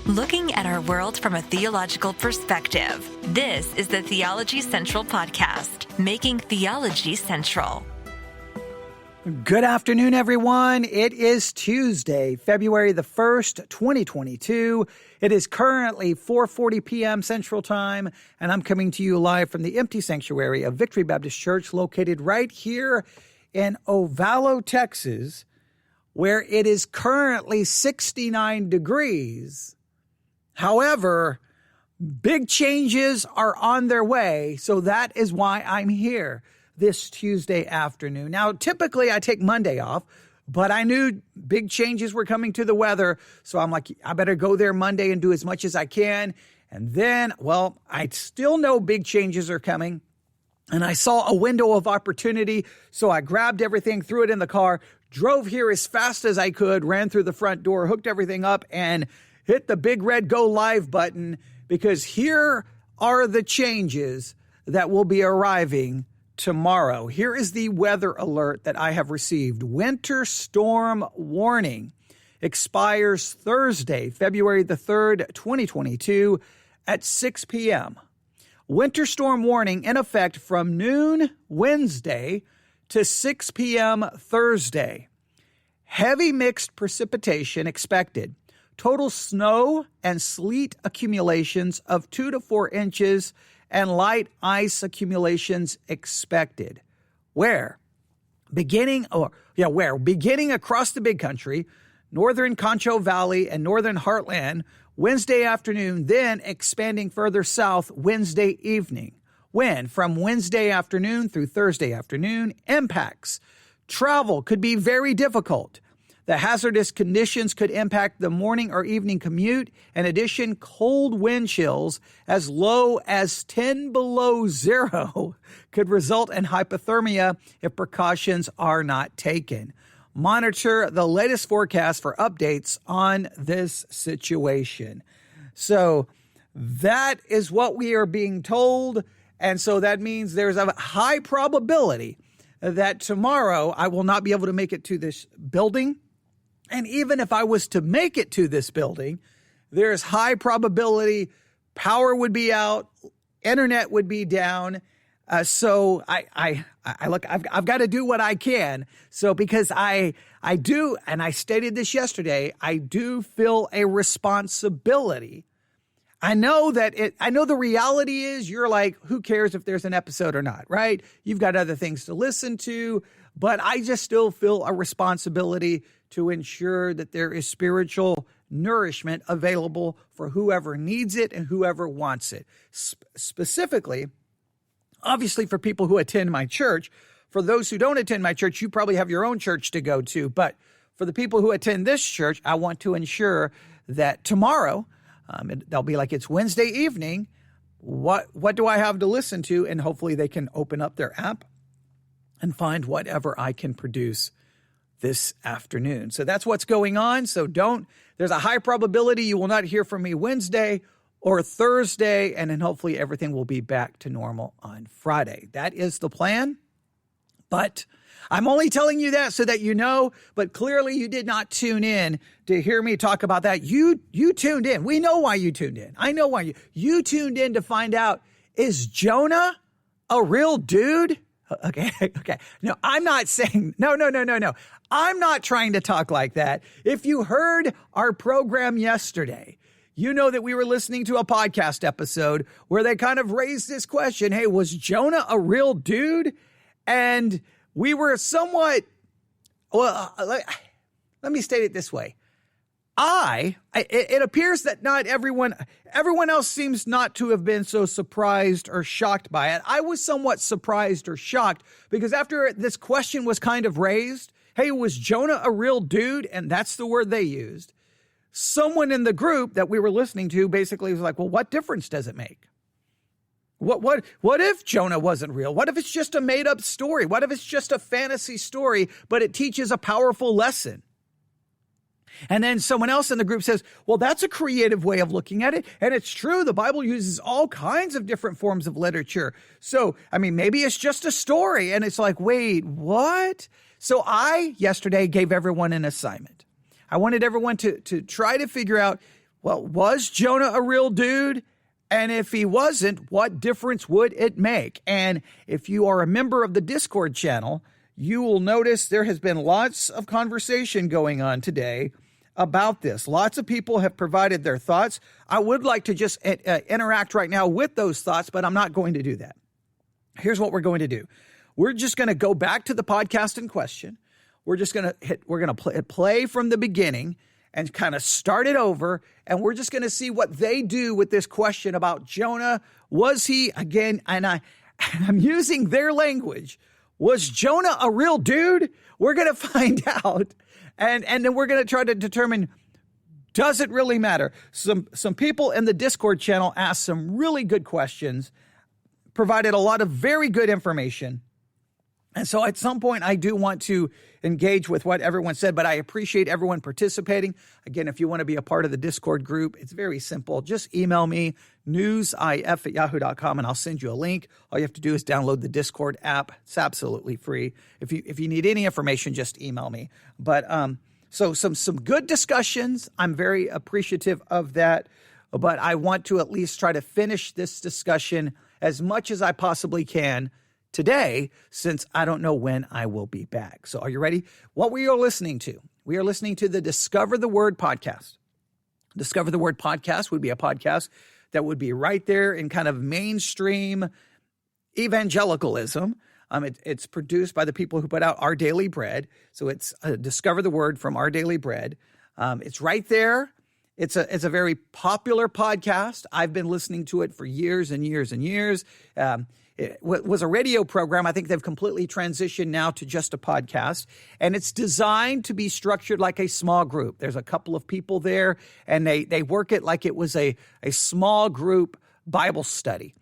Looking at our world from a theological perspective. This is the Theology Central Podcast, making theology central. Good afternoon, everyone. It is Tuesday, February the 1st, 2022. It is currently 4:40 p.m. Central Time, and I'm coming to you live from the empty sanctuary of Victory Baptist Church, located right here in Ovalo, Texas, where it is currently 69 degrees. However, big changes are on their way, so that is why I'm here this Tuesday afternoon. Now, typically I take Monday off, but I knew big changes were coming to the weather, so I'm like, I better go there Monday and do as much as I can. And then, well, I still know big changes are coming, and I saw a window of opportunity, so I grabbed everything, threw it in the car, drove here as fast as I could, ran through the front door, hooked everything up, and hit the big red go live button, because here are the changes that will be arriving tomorrow. Here is the weather alert that I have received. Winter storm warning expires Thursday, February the 3rd, 2022 at 6 p.m. Winter storm warning in effect from noon Wednesday to 6 p.m. Thursday. Heavy mixed precipitation expected. Total snow and sleet accumulations of 2 to 4 inches and light ice accumulations expected. Beginning across the big country, northern Concho Valley and northern Heartland, Wednesday afternoon, then expanding further south Wednesday evening. From Wednesday afternoon through Thursday afternoon, impacts. Travel could be very difficult. The hazardous conditions could impact the morning or evening commute. In addition, cold wind chills as low as 10 below zero could result in hypothermia if precautions are not taken. Monitor the latest forecast for updates on this situation. So that is what we are being told. And so that means there's a high probability that tomorrow I will not be able to make it to this building. And even if I was to make it to this building, there's high probability power would be out, internet would be down. So I've got to do what I can. So because I do, and I stated this yesterday, I do feel a responsibility. I know the reality is you're like, who cares if there's an episode or not, right? You've got other things to listen to, but I just still feel a responsibility to ensure that there is spiritual nourishment available for whoever needs it and whoever wants it. Specifically, obviously for people who attend my church. For those who don't attend my church, you probably have your own church to go to. But for the people who attend this church, I want to ensure that tomorrow, they'll be like, it's Wednesday evening. What do I have to listen to? And hopefully they can open up their app and find whatever I can produce this afternoon. So that's what's going on. So there's a high probability you will not hear from me Wednesday or Thursday, and then hopefully everything will be back to normal on Friday. That is the plan. But I'm only telling you that so that you know, but clearly you did not tune in to hear me talk about that. You tuned in. We know why you tuned in. I know why you tuned in to find out, is Jonah a real dude? Okay. No, I'm not saying, no. I'm not trying to talk like that. If you heard our program yesterday, you know that we were listening to a podcast episode where they kind of raised this question, hey, was Jonah a real dude? And we were somewhat, let me state it this way. It appears that not everyone else seems not to have been so surprised or shocked by it. I was somewhat surprised or shocked because after this question was kind of raised, hey, was Jonah a real dude? And that's the word they used. Someone in the group that we were listening to basically was like, well, what difference does it make? What if Jonah wasn't real? What if it's just a made up story? What if it's just a fantasy story, but it teaches a powerful lesson? And then someone else in the group says, well, that's a creative way of looking at it. And it's true. The Bible uses all kinds of different forms of literature. So, maybe it's just a story. And it's like, wait, what? So I yesterday gave everyone an assignment. I wanted everyone to try to figure out Well, was Jonah a real dude? And if he wasn't, what difference would it make? And if you are a member of the Discord channel, you will notice there has been lots of conversation going on today about this. Lots of people have provided their thoughts. I would like to just interact right now with those thoughts, but I'm not going to do that. Here's what we're going to do. We're just going to go back to the podcast in question. We're going to play from the beginning and kind of start it over. And we're just going to see what they do with this question about Jonah. Was he, again, and I'm using their language, was Jonah a real dude? We're going to find out. And then we're going to try to determine, does it really matter? Some people in the Discord channel asked some really good questions, provided a lot of very good information. And so at some point, I do want to engage with what everyone said, but I appreciate everyone participating. Again, if you want to be a part of the Discord group, it's very simple. Just email me, newsif@yahoo.com, and I'll send you a link. All you have to do is download the Discord app. It's absolutely free. If you need any information, just email me. But so some good discussions. I'm very appreciative of that, but I want to at least try to finish this discussion as much as I possibly can today, since I don't know when I will be back. So are you ready? What we are listening to? We are listening to the Discover the Word podcast. Discover the Word podcast would be a podcast that would be right there in kind of mainstream evangelicalism. It's produced by the people who put out Our Daily Bread. So it's Discover the Word from Our Daily Bread. It's right there. It's a very popular podcast. I've been listening to it for years and years and years. It was a radio program. I think they've completely transitioned now to just a podcast. And it's designed to be structured like a small group. There's a couple of people there, and they work it like it was a small group Bible study.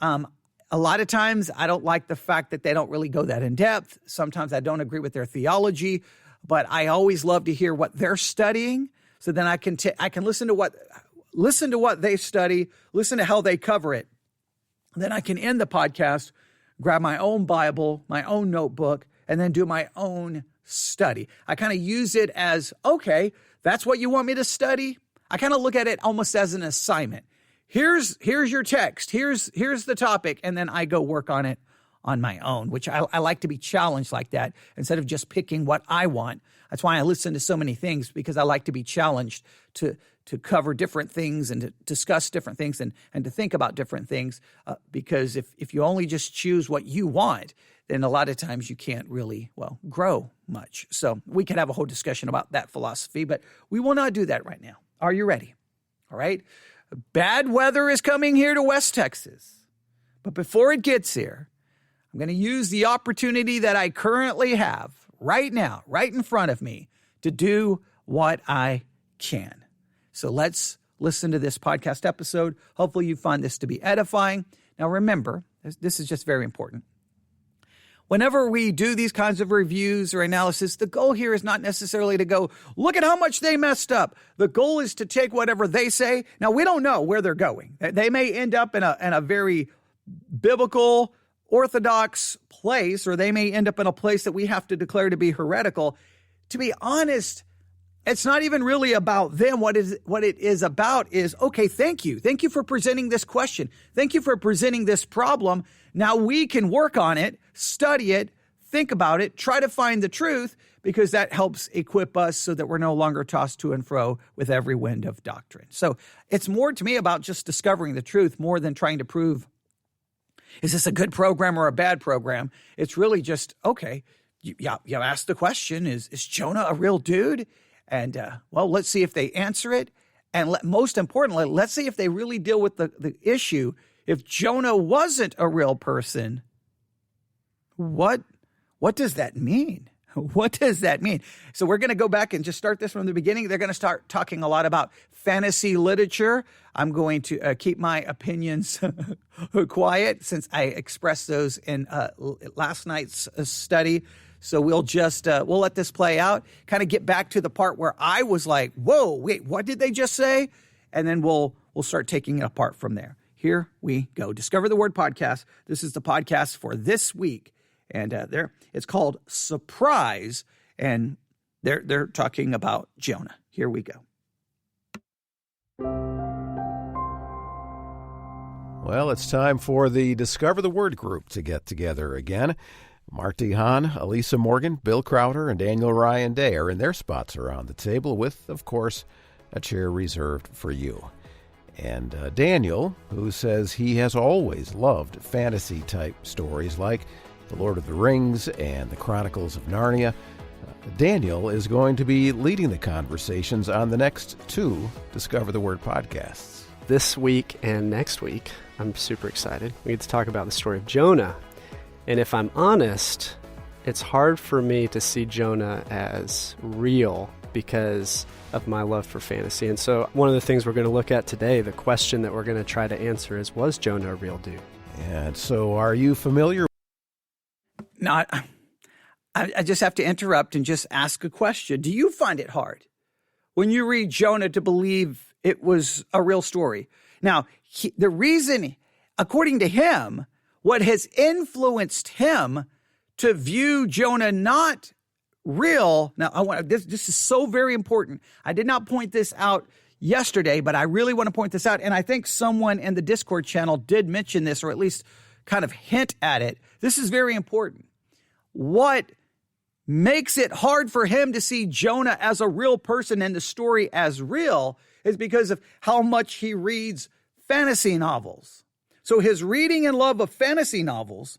A lot of times, I don't like the fact that they don't really go that in depth. Sometimes I don't agree with their theology, but I always love to hear what they're studying. So then I can listen to what they study, listen to how they cover it. Then I can end the podcast, grab my own Bible, my own notebook, and then do my own study. I kind of use it as, okay, that's what you want me to study? I kind of look at it almost as an assignment. Here's your text. Here's the topic. And then I go work on it on my own, which I like to be challenged like that instead of just picking what I want. That's why I listen to so many things, because I like to be challenged to cover different things and to discuss different things and to think about different things. Because if you only just choose what you want, then a lot of times you can't really, grow much. So we could have a whole discussion about that philosophy, but we will not do that right now. Are you ready? All right. Bad weather is coming here to West Texas. But before it gets here, I'm going to use the opportunity that I currently have right now, right in front of me, to do what I can. So let's listen to this podcast episode. Hopefully you find this to be edifying. Now remember, this is just very important. Whenever we do these kinds of reviews or analysis, the goal here is not necessarily to go, look at how much they messed up. The goal is to take whatever they say. Now, we don't know where they're going. They may end up in a very biblical, orthodox place, or they may end up in a place that we have to declare to be heretical. To be honest, it's not even really about them. What it is about is, okay, thank you. Thank you for presenting this question. Thank you for presenting this problem. Now we can work on it, study it, think about it, try to find the truth, because that helps equip us so that we're no longer tossed to and fro with every wind of doctrine. So it's more to me about just discovering the truth more than trying to prove, is this a good program or a bad program? It's really just, okay, you ask the question, is Jonah a real dude? And, let's see if they answer it. And most importantly, let's see if they really deal with the issue. If Jonah wasn't a real person, what does that mean? What does that mean? So we're going to go back and just start this from the beginning. They're going to start talking a lot about fantasy literature. I'm going to keep my opinions quiet since I expressed those in last night's study. So we'll just, we'll let this play out, kind of get back to the part where I was like, whoa, wait, what did they just say? And then we'll start taking it apart from there. Here we go. Discover the Word podcast. This is the podcast for this week. And it's called Surprise. And they're talking about Jonah. Here we go. Well, it's time for the Discover the Word group to get together again. Marty Hahn, Elisa Morgan, Bill Crowder, and Daniel Ryan Day are in their spots around the table with, of course, a chair reserved for you. And Daniel, who says he has always loved fantasy-type stories like The Lord of the Rings and The Chronicles of Narnia, Daniel is going to be leading the conversations on the next 2 Discover the Word podcasts. This week and next week, I'm super excited. We get to talk about the story of Jonah. And if I'm honest, it's hard for me to see Jonah as real because of my love for fantasy. And so one of the things we're going to look at today, the question that we're going to try to answer is, was Jonah a real dude? And so are you familiar? Now, I just have to interrupt and just ask a question. Do you find it hard when you read Jonah to believe it was a real story? Now, the reason, according to him, what has influenced him to view Jonah not real. Now, this is so very important. I did not point this out yesterday, but I really want to point this out. And I think someone in the Discord channel did mention this, or at least kind of hint at it. This is very important. What makes it hard for him to see Jonah as a real person and the story as real is because of how much he reads fantasy novels. So his reading and love of fantasy novels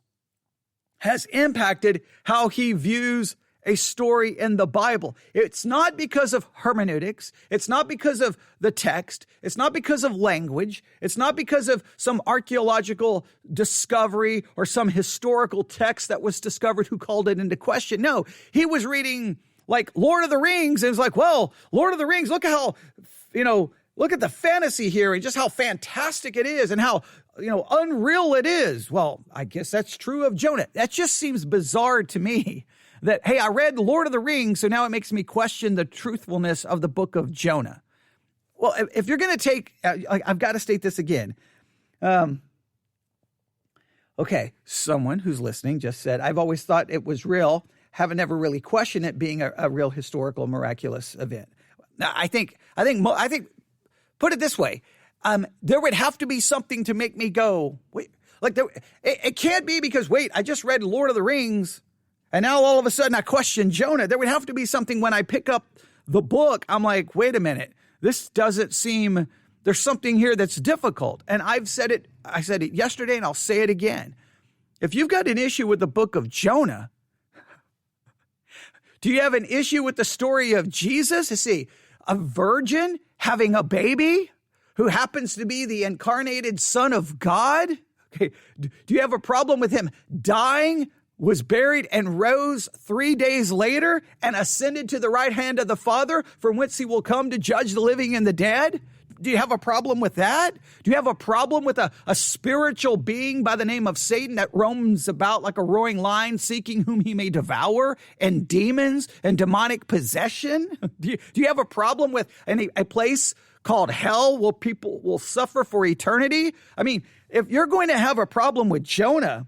has impacted how he views a story in the Bible. It's not because of hermeneutics. It's not because of the text. It's not because of language. It's not because of some archaeological discovery or some historical text that was discovered who called it into question. No, he was reading like Lord of the Rings and was like, well, Lord of the Rings, look at how, look at the fantasy here and just how fantastic it is and how, unreal it is. Well, I guess that's true of Jonah. That just seems bizarre to me. That, hey, I read Lord of the Rings, so now it makes me question the truthfulness of the book of Jonah. Well, if you're going to take, I've got to state this again. Okay, someone who's listening just said, I've always thought it was real, haven't ever really questioned it being a real historical, miraculous event. Now, I think, put it this way, there would have to be something to make me go, wait, it can't be because, wait, I just read Lord of the Rings, and now all of a sudden I question Jonah. There would have to be something when I pick up the book. I'm like, wait a minute. This doesn't seem, there's something here that's difficult. And I said it yesterday and I'll say it again. If you've got an issue with the book of Jonah, do you have an issue with the story of Jesus? You see, a virgin having a baby who happens to be the incarnated Son of God? Okay. Do you have a problem with him dying, was buried, and rose 3 days later and ascended to the right hand of the Father, from whence he will come to judge the living and the dead? Do you have a problem with that? Do you have a problem with a spiritual being by the name of Satan that roams about like a roaring lion seeking whom he may devour, and demons and demonic possession? Do you have a problem with a place called hell where people will suffer for eternity? I mean, if you're going to have a problem with Jonah,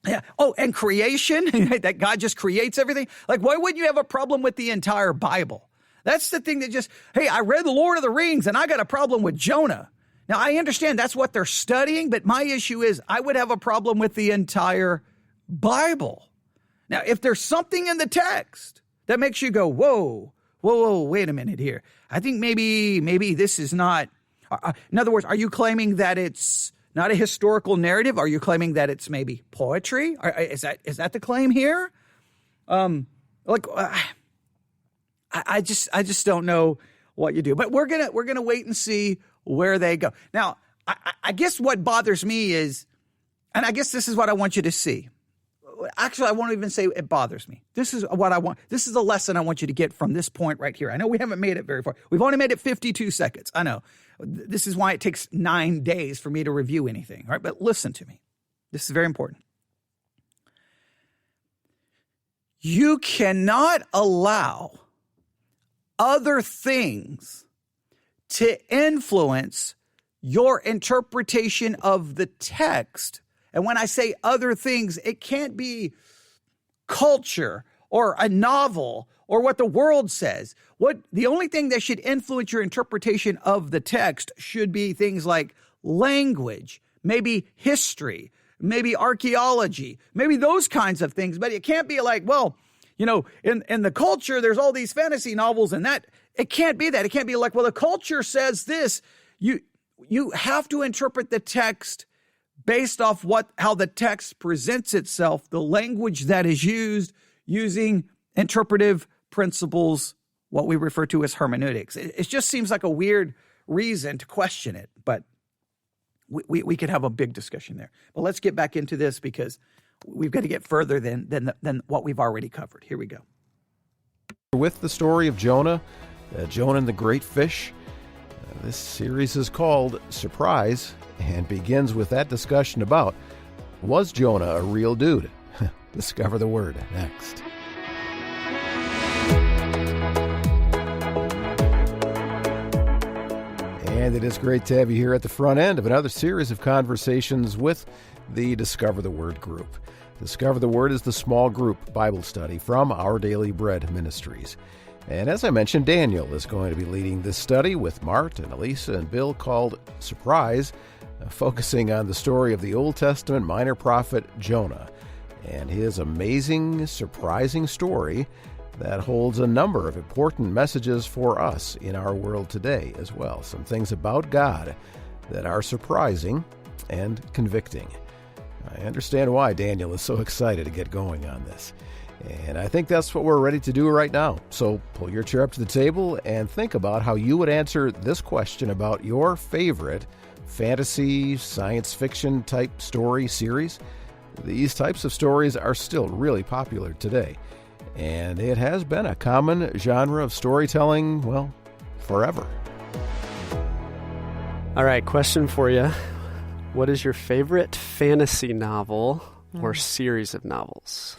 yeah. Oh, and creation, that God just creates everything. Like, why wouldn't you have a problem with the entire Bible? That's the thing that just, hey, I read the Lord of the Rings and I got a problem with Jonah. Now, I understand that's what they're studying, but my issue is I would have a problem with the entire Bible. Now, if there's something in the text that makes you go, whoa, wait a minute here. I think maybe this is not, in other words, are you claiming that it's not a historical narrative? Are you claiming that it's maybe poetry? Is that the claim here? I just don't know what you do. But we're gonna wait and see where they go. Now, I guess what bothers me is, and I guess this is what I want you to see. Actually, I won't even say it bothers me. This is what I want. This is the lesson I want you to get from this point right here. I know we haven't made it very far. We've only made it 52 seconds. I know. This is why it takes 9 days for me to review anything. All right, but listen to me. This is very important. You cannot allow other things to influence your interpretation of the text. And when I say other things, it can't be culture or a novel or what the world says. The only thing that should influence your interpretation of the text should be things like language, maybe history, maybe archaeology, maybe those kinds of things. But it can't be like, well, you know, in the culture, there's all these fantasy novels and that. It can't be that. It can't be like, well, the culture says this. You have to interpret the text based off how the text presents itself, the language that is used, using interpretive principles, what we refer to as hermeneutics. It just seems like a weird reason to question it, but we could have a big discussion there. But let's get back into this because we've got to get further than what we've already covered. Here we go. With the story of Jonah, Jonah and the great fish, this series is called Surprise and begins with that discussion about, was Jonah a real dude? Discover the word next. And it is great to have you here at the front end of another series of conversations with the Discover the Word group. Discover the Word is the small group Bible study from Our Daily Bread Ministries. And as I mentioned, Daniel is going to be leading this study with Mart and Elisa and Bill called Surprise, focusing on the story of the Old Testament minor prophet Jonah and his amazing, surprising story that holds a number of important messages for us in our world today as well. Some things about God that are surprising and convicting. I understand why Daniel is so excited to get going on this. And I think that's what we're ready to do right now. So pull your chair up to the table and think about how you would answer this question about your favorite fantasy, science fiction type story series. These types of stories are still really popular today. And it has been a common genre of storytelling, well, forever. All right, question for you. What is your favorite fantasy novel or series of novels?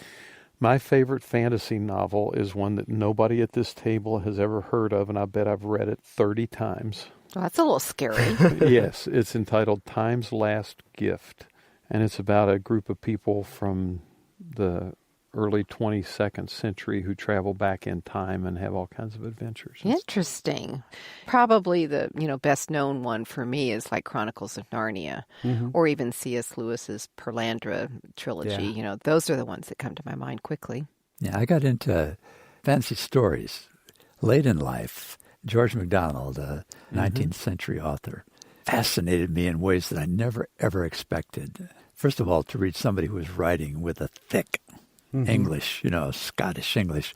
My favorite fantasy novel is one that nobody at this table has ever heard of, and I bet I've read it 30 times. Well, that's a little scary. Yes, it's entitled Time's Last Gift, and it's about a group of people from the early 22nd century who travel back in time and have all kinds of adventures. Interesting. Probably the best known one for me is like Chronicles of Narnia, or even C.S. Lewis's Pelandra trilogy. Yeah. Those are the ones that come to my mind quickly. Yeah, I got into fantasy stories late in life. George MacDonald, a 19th century author, fascinated me in ways that I never, ever expected. First of all, to read somebody who was writing with a thick English, Scottish English,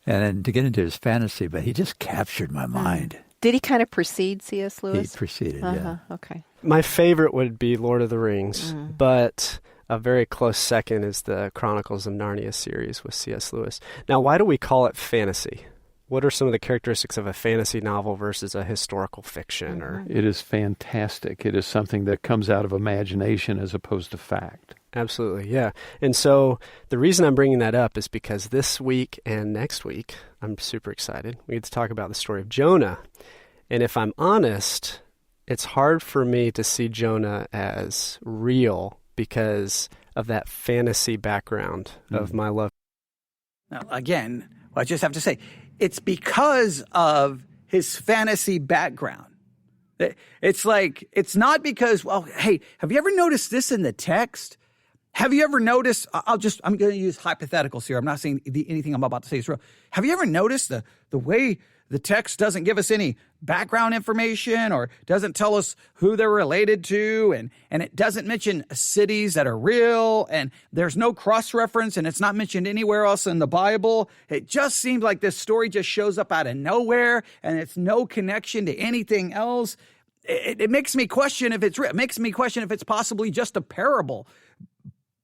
and then to get into his fantasy, but he just captured my mind. Did he kind of precede C.S. Lewis? He preceded, yeah. Okay. My favorite would be Lord of the Rings, but a very close second is the Chronicles of Narnia series with C.S. Lewis. Now, why do we call it fantasy? What are some of the characteristics of a fantasy novel versus a historical fiction? Or It is fantastic. It is something that comes out of imagination as opposed to fact. Absolutely, yeah. And so the reason I'm bringing that up is because this week and next week, I'm super excited. We get to talk about the story of Jonah. And if I'm honest, it's hard for me to see Jonah as real because of that fantasy background of my love. Now, again, I just have to say, it's because of his fantasy background. It's like, it's not because, well, hey, have you ever noticed this in the text? Have you ever noticed, I'm going to use hypotheticals here. I'm not saying anything I'm about to say is real. Have you ever noticed the way the text doesn't give us any background information or doesn't tell us who they're related to, and it doesn't mention cities that are real, and there's no cross-reference, and it's not mentioned anywhere else in the Bible? It just seems like this story just shows up out of nowhere, and it's no connection to anything else. It makes me question if it's real. It makes me question if it's possibly just a parable.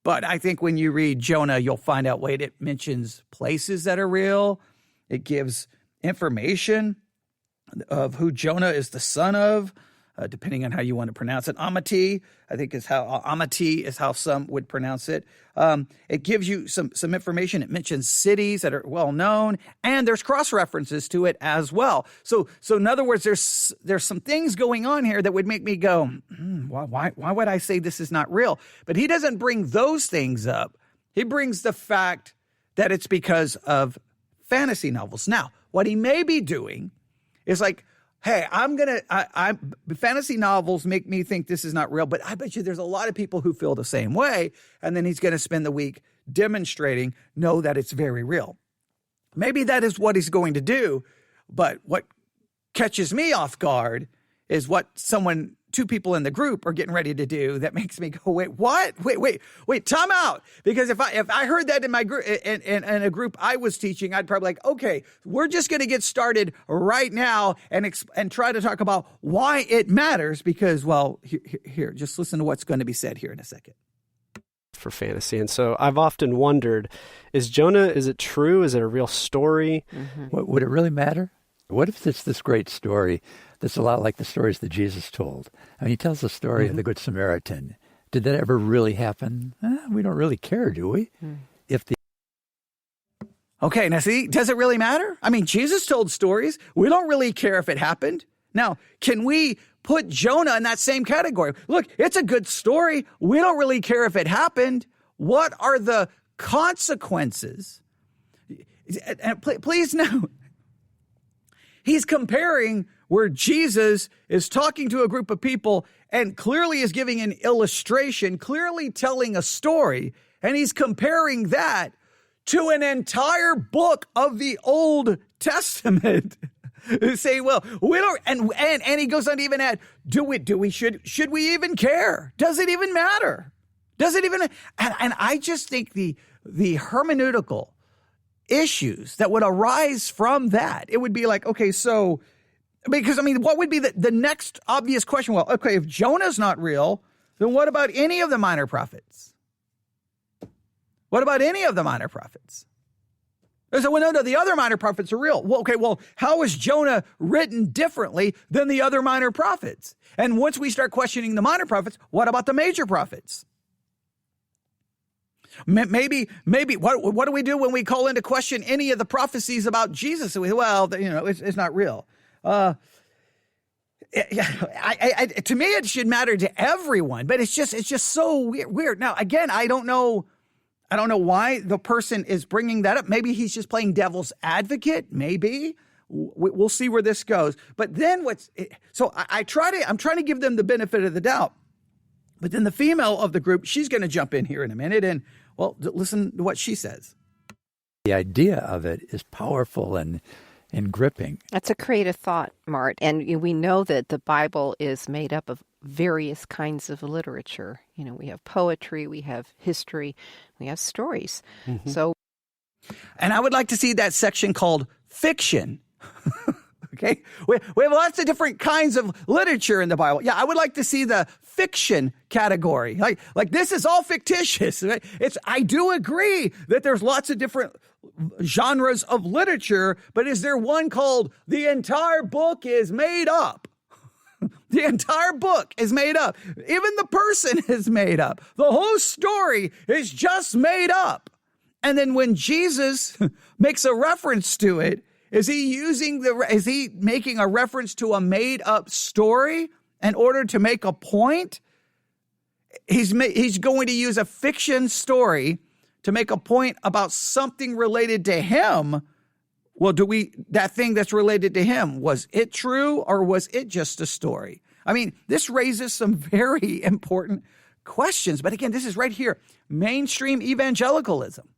But I think when you read Jonah, you'll find out, wait, it mentions places that are real. It gives information of who Jonah is the son of, depending on how you want to pronounce it. Amati, I think is how some would pronounce it. It gives you some information. It mentions cities that are well known, and there's cross references to it as well. So in other words, there's some things going on here that would make me go, why would I say this is not real? But he doesn't bring those things up. He brings the fact that it's because of fantasy novels. Now, what he may be doing is like, hey, fantasy novels make me think this is not real, but I bet you there's a lot of people who feel the same way. And then he's going to spend the week demonstrating, no, that it's very real. Maybe that is what he's going to do. But what catches me off guard is what two people in the group are getting ready to do that makes me go, wait, what? Wait, time out. Because if I heard that in my group, in a group I was teaching, I'd probably like, okay, we're just going to get started right now and try to talk about why it matters because, well, here, just listen to what's going to be said here in a second. For fantasy. And so I've often wondered, is it true? Is it a real story? Mm-hmm. Would it really matter? What if it's this great story that's a lot like the stories that Jesus told? I mean, he tells the story of the Good Samaritan. Did that ever really happen? We don't really care, do we? Okay, now see, does it really matter? I mean, Jesus told stories. We don't really care if it happened. Now, can we put Jonah in that same category? Look, it's a good story. We don't really care if it happened. What are the consequences? And please note, he's comparing where Jesus is talking to a group of people and clearly is giving an illustration, clearly telling a story, and he's comparing that to an entire book of the Old Testament. Say, well, we don't, and he goes on to even add, should we even care? Does it even matter? Does it even, and I just think the hermeneutical issues that would arise from that, it would be like, okay, so, because I mean, what would be the next obvious question? Well, okay, if Jonah's not real, then what about any of the minor prophets? What about any of the minor prophets? They say, well, no, the other minor prophets are real. Well, okay, well, how is Jonah written differently than the other minor prophets? And once we start questioning the minor prophets, what about the major prophets? Maybe, what do we do when we call into question any of the prophecies about Jesus? Well, it's not real. To me, it should matter to everyone, but it's just so weird. Now, again, I don't know why the person is bringing that up. Maybe he's just playing devil's advocate. Maybe we'll see where this goes. But then I'm trying to give them the benefit of the doubt. But then the female of the group, she's going to jump in here in a minute and, well, listen to what she says. The idea of it is powerful and gripping. That's a creative thought, Mart. And we know that the Bible is made up of various kinds of literature. We have poetry, we have history, we have stories. Mm-hmm. So, and I would like to see that section called fiction. Okay, we have lots of different kinds of literature in the Bible. Yeah, I would like to see the fiction category. Like this is all fictitious. Right? I do agree that there's lots of different genres of literature, but is there one called the entire book is made up? The entire book is made up. Even the person is made up. The whole story is just made up. And then when Jesus makes a reference to it, is he making a reference to a made up story in order to make a point? He's going to use a fiction story to make a point about something related to him. Well, that thing that's related to him, was it true or was it just a story? I mean, this raises some very important questions. But again, this is right here, mainstream evangelicalism.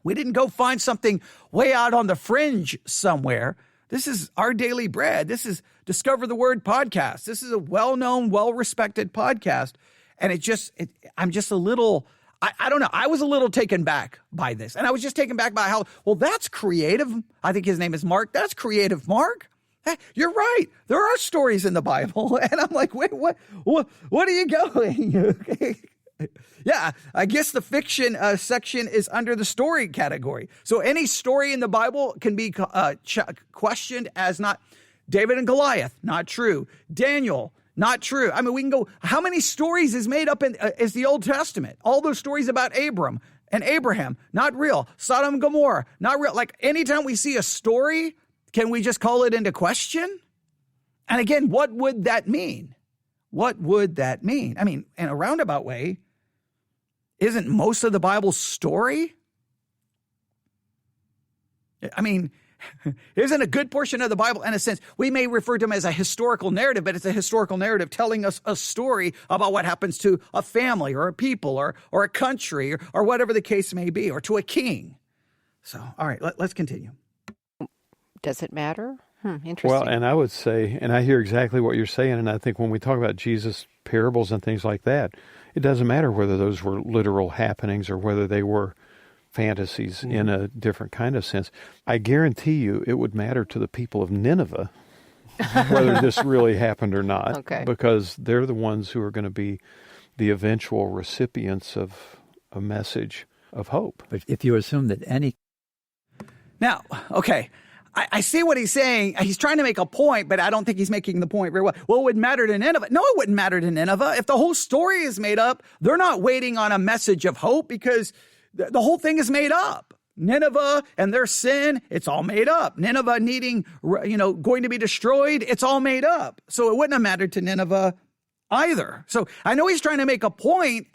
We didn't go find something way out on the fringe somewhere. This is our daily bread. This is Discover the Word podcast. This is a well-known, well-respected podcast. And I'm just a little, I don't know. I was a little taken back by this. And I was just taken back by how, well, that's creative. I think his name is Mark. That's creative, Mark. Hey, you're right. There are stories in the Bible. And I'm like, wait, what are you going? Okay. Yeah, I guess the fiction section is under the story category. So any story in the Bible can be questioned as not David and Goliath, not true. Daniel, not true. I mean, we can go, how many stories is made up is the Old Testament? All those stories about Abram and Abraham, not real. Sodom and Gomorrah, not real. Like anytime we see a story, can we just call it into question? And again, what would that mean? What would that mean? I mean, in a roundabout way, isn't most of the Bible story? I mean, isn't a good portion of the Bible in a sense. We may refer to them as a historical narrative, but it's a historical narrative telling us a story about what happens to a family or a people or a country or whatever the case may be, or to a king. So, all right, let's continue. Does it matter? Interesting. Well, and I would say, and I hear exactly what you're saying, and I think when we talk about Jesus' parables and things like that, it doesn't matter whether those were literal happenings or whether they were fantasies in a different kind of sense. I guarantee you it would matter to the people of Nineveh whether this really happened or not, because they're the ones who are going to be the eventual recipients of a message of hope. But if you assume that any... Now, okay, I see what he's saying. He's trying to make a point, but I don't think he's making the point very well. Well, it would matter to Nineveh. No, it wouldn't matter to Nineveh. If the whole story is made up, they're not waiting on a message of hope because the whole thing is made up. Nineveh and their sin, it's all made up. Nineveh needing, going to be destroyed, it's all made up. So it wouldn't have mattered to Nineveh either. So I know he's trying to make a point.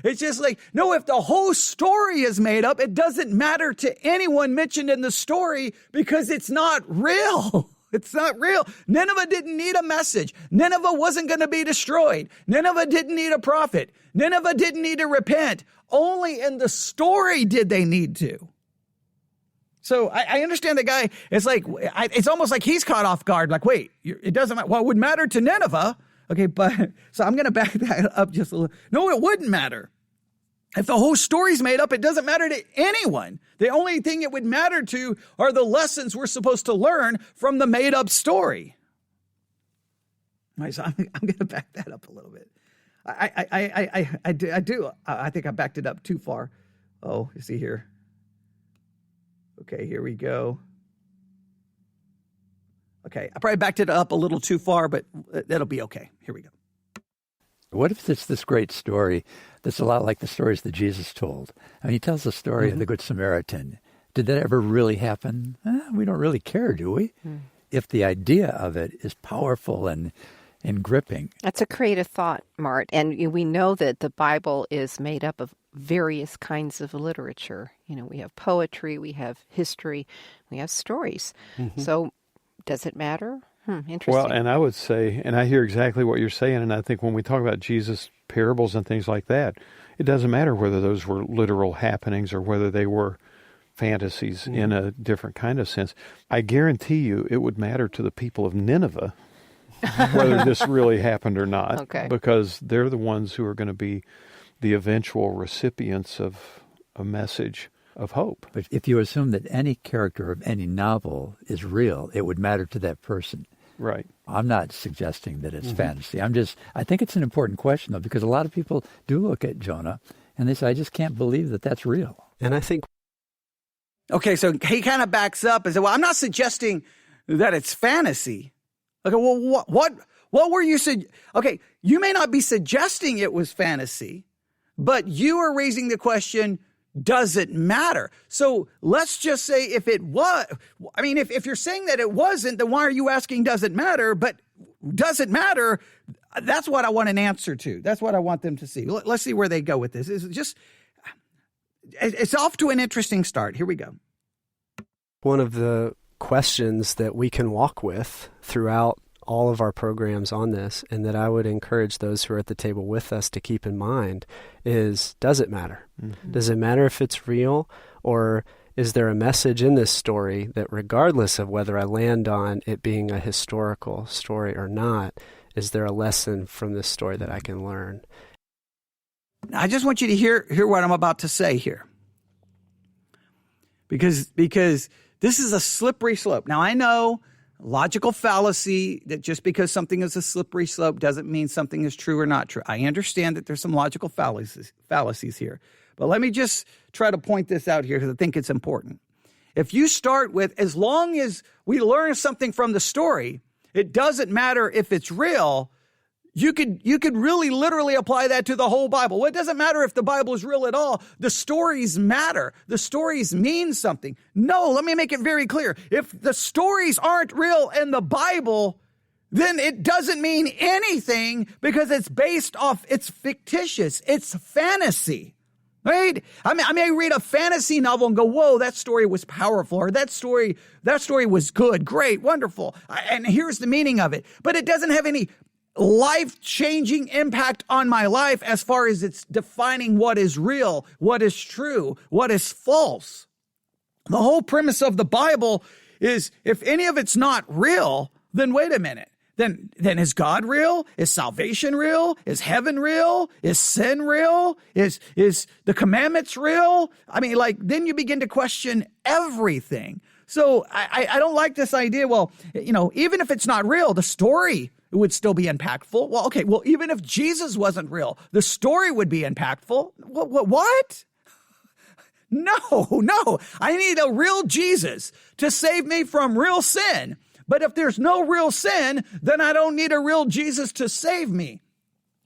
It's just like, no, if the whole story is made up, it doesn't matter to anyone mentioned in the story because it's not real. It's not real. Nineveh didn't need a message. Nineveh wasn't going to be destroyed. Nineveh didn't need a prophet. Nineveh didn't need to repent. Only in the story did they need to. So I understand the guy. It's like, it's almost like he's caught off guard. Like, wait, it doesn't matter. Well, it would matter to Nineveh. Okay, but so I'm going to back that up just a little. No, it wouldn't matter. If the whole story's made up, it doesn't matter to anyone. The only thing it would matter to are the lessons we're supposed to learn from the made-up story. All right, so I'm going to back that up a little bit. I do. I think I backed it up too far. Oh, you see here. Okay, here we go. Okay, I probably backed it up a little too far, but that'll be okay. Here we go. What if it's this great story that's a lot like the stories that Jesus told? I mean, he tells the story of the Good Samaritan. Did that ever really happen? We don't really care, do we? If the idea of it is powerful and gripping. That's a creative thought, Mart. And we know that the Bible is made up of various kinds of literature. We have poetry, we have history, we have stories. So does it matter? Interesting. Well, and I would say, and I hear exactly what you're saying, and I think when we talk about Jesus' parables and things like that, it doesn't matter whether those were literal happenings or whether they were fantasies in a different kind of sense. I guarantee you it would matter to the people of Nineveh whether this really happened or not, because they're the ones who are going to be the eventual recipients of a message of hope. But if you assume that any character of any novel is real, it would matter to that person. Right. I'm not suggesting that it's fantasy. I think it's an important question, though, because a lot of people do look at Jonah and they say, I just can't believe that that's real. And I think... Okay, so he kind of backs up and said, well, I'm not suggesting that it's fantasy. Okay, well, what were you saying? Okay, you may not be suggesting it was fantasy, but you are raising the question, does it matter? So let's just say if it was, I mean, if you're saying that it wasn't, then why are you asking, does it matter? But does it matter? That's what I want an answer to. That's what I want them to see. Let's see where they go with this. It's off to an interesting start. Here we go. One of the questions that we can walk with throughout all of our programs on this, and that I would encourage those who are at the table with us to keep in mind, is, does it matter? Does it matter if it's real, or is there a message in this story that regardless of whether I land on it being a historical story or not, is there a lesson from this story that I can learn? I just want you to hear what I'm about to say here. Because this is a slippery slope. Now, I know logical fallacy that just because something is a slippery slope doesn't mean something is true or not true. I understand that there's some logical fallacies here. But let me just try to point this out here because I think it's important. If you start with, as long as we learn something from the story, it doesn't matter if it's real, you could really literally apply that to the whole Bible. Well, it doesn't matter if the Bible is real at all. The stories matter. The stories mean something. No, let me make it very clear. If the stories aren't real in the Bible, then it doesn't mean anything because it's based off, it's fictitious. It's fantasy. right? I may read a fantasy novel and go, whoa, that story was powerful, or that story was good, great, wonderful. And here's the meaning of it. But it doesn't have any life-changing impact on my life as far as it's defining what is real, what is true, what is false. The whole premise of the Bible is if any of it's not real, then wait a minute. Then is God real? Is salvation real? Is heaven real? Is sin real? Is the commandments real? I mean, then you begin to question everything. So I don't like this idea. Well, even if it's not real, the story would still be impactful. Well, okay. Well, even if Jesus wasn't real, the story would be impactful. What? No. I need a real Jesus to save me from real sin. But if there's no real sin, then I don't need a real Jesus to save me.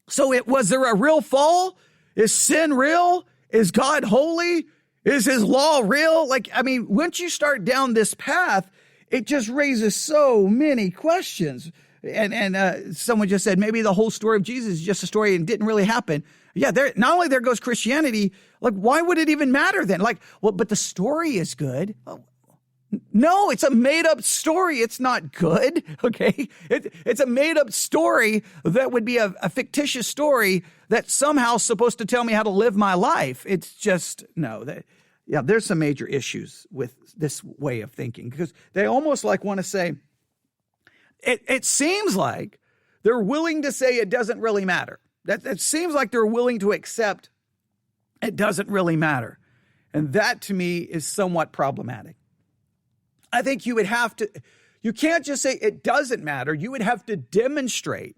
So was there a real fall? Is sin real? Is God holy? Is his law real? Once you start down this path, it just raises so many questions. And someone just said, maybe the whole story of Jesus is just a story and didn't really happen. Yeah, not only there goes Christianity, why would it even matter then? But the story is good. No, it's a made-up story. It's not good, okay? It's a made-up story that would be a fictitious story that's somehow supposed to tell me how to live my life. It's just, no. There's some major issues with this way of thinking because they almost want to say, it seems like they're willing to say it doesn't really matter. That seems like they're willing to accept it doesn't really matter. And that, to me, is somewhat problematic. I think you can't just say it doesn't matter. You would have to demonstrate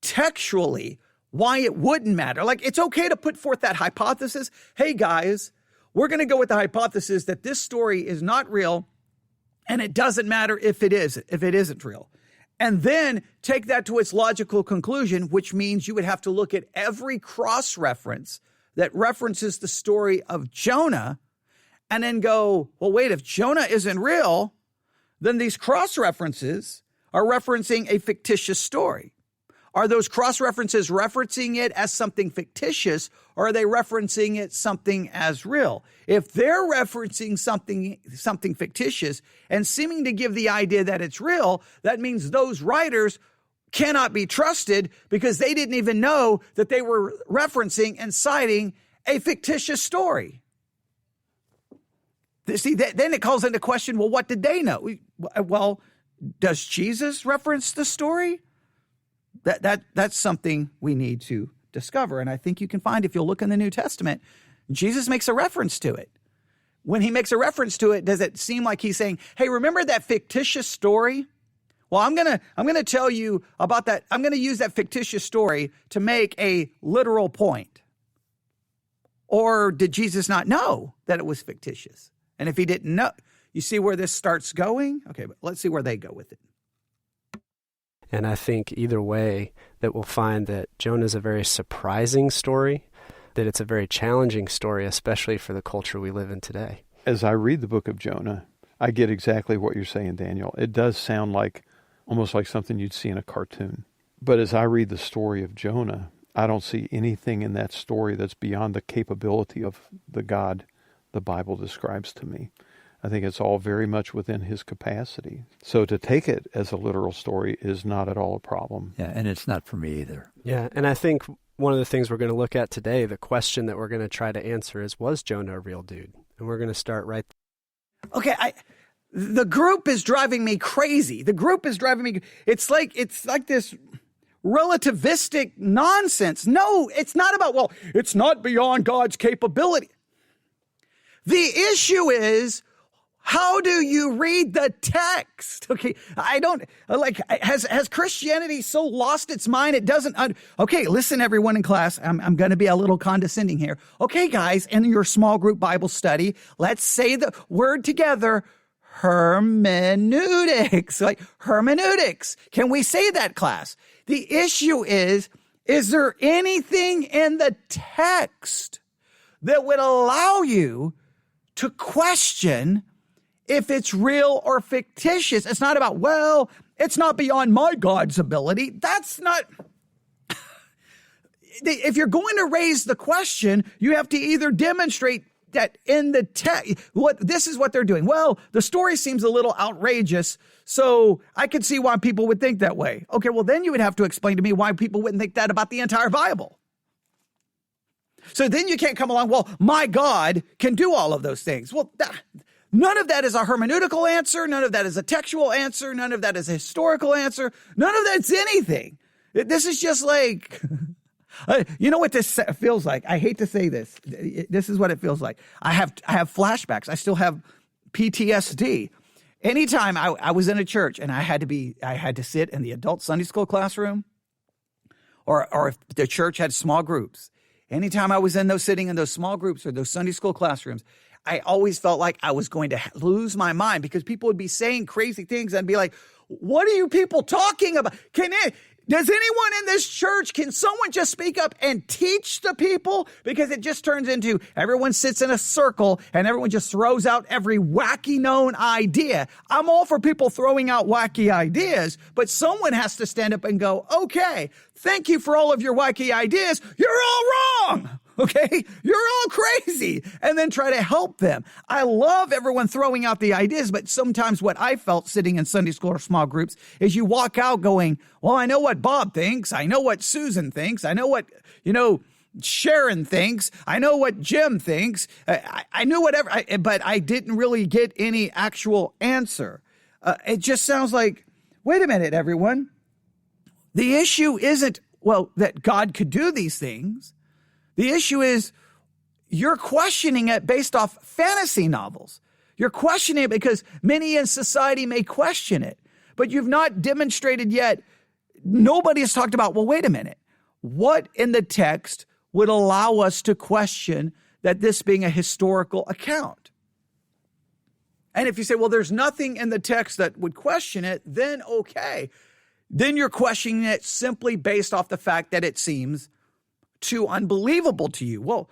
textually why it wouldn't matter. It's okay to put forth that hypothesis. Hey, guys, we're going to go with the hypothesis that this story is not real and it doesn't matter if it isn't real. And then take that to its logical conclusion, which means you would have to look at every cross-reference that references the story of Jonah and then go, well, wait, if Jonah isn't real, then these cross-references are referencing a fictitious story. Are those cross-references referencing it as something fictitious, or are they referencing it something as real? If they're referencing something fictitious and seeming to give the idea that it's real, that means those writers cannot be trusted because they didn't even know that they were referencing and citing a fictitious story. See, then it calls into question, well, what did they know? Well, does Jesus reference the story? That's something we need to discover. And I think you can find, if you'll look in the New Testament, Jesus makes a reference to it. When he makes a reference to it, does it seem like he's saying, hey, remember that fictitious story? Well, I'm going to tell you about that. I'm going to use that fictitious story to make a literal point. Or did Jesus not know that it was fictitious? And if he didn't know, you see where this starts going? Okay, but let's see where they go with it. And I think either way that we'll find that Jonah is a very surprising story, that it's a very challenging story, especially for the culture we live in today. As I read the book of Jonah, I get exactly what you're saying, Daniel. It does sound almost like something you'd see in a cartoon. But as I read the story of Jonah, I don't see anything in that story that's beyond the capability of the God the Bible describes to me. I think it's all very much within his capacity. So to take it as a literal story is not at all a problem. Yeah, and it's not for me either. Yeah, and I think one of the things we're going to look at today, the question that we're going to try to answer is, was Jonah a real dude? And we're going to start right there. Okay, the group is driving me crazy. It's like this relativistic nonsense. No, it's not about, it's not beyond God's capability. The issue is, how do you read the text? Okay, has Christianity so lost its mind it doesn't, okay, listen everyone in class, I'm going to be a little condescending here. Okay, guys, in your small group Bible study, let's say the word together, hermeneutics. Hermeneutics. Can we say that, class? The issue is there anything in the text that would allow you to question if it's real or fictitious? It's not about, it's not beyond my God's ability. That's not, if you're going to raise the question, you have to either demonstrate that in the text, this is what they're doing. Well, the story seems a little outrageous, so I can see why people would think that way. Okay, well, then you would have to explain to me why people wouldn't think that about the entire Bible. So then you can't come along, well, my God can do all of those things. Well, none of that is a hermeneutical answer. None of that is a textual answer. None of that is a historical answer. None of that's anything. This is just like... you know what this feels like? I hate to say this. This is what it feels like. I have flashbacks. I still have PTSD. Anytime I was in a church and I had to sit in the adult Sunday school classroom, or if the church had small groups, anytime I was sitting in those small groups or those Sunday school classrooms, I always felt like I was going to lose my mind because people would be saying crazy things and I'd be like, what are you people talking about? Does anyone in this church, can someone just speak up and teach the people? Because it just turns into everyone sits in a circle and everyone just throws out every wacky known idea. I'm all for people throwing out wacky ideas, but someone has to stand up and go, okay, thank you for all of your wacky ideas. You're all wrong. Okay, you're all crazy, and then try to help them. I love everyone throwing out the ideas, but sometimes what I felt sitting in Sunday school or small groups is you walk out going, well, I know what Bob thinks. I know what Susan thinks. I know what, Sharon thinks. I know what Jim thinks. I knew whatever, but I didn't really get any actual answer. It just sounds like, wait a minute, everyone. The issue isn't, that God could do these things. The issue is you're questioning it based off fantasy novels. You're questioning it because many in society may question it, but you've not demonstrated yet. Nobody has talked about, well, wait a minute. What in the text would allow us to question that this being a historical account? And if you say, well, there's nothing in the text that would question it, then okay. Then you're questioning it simply based off the fact that it seems too unbelievable to you. Well,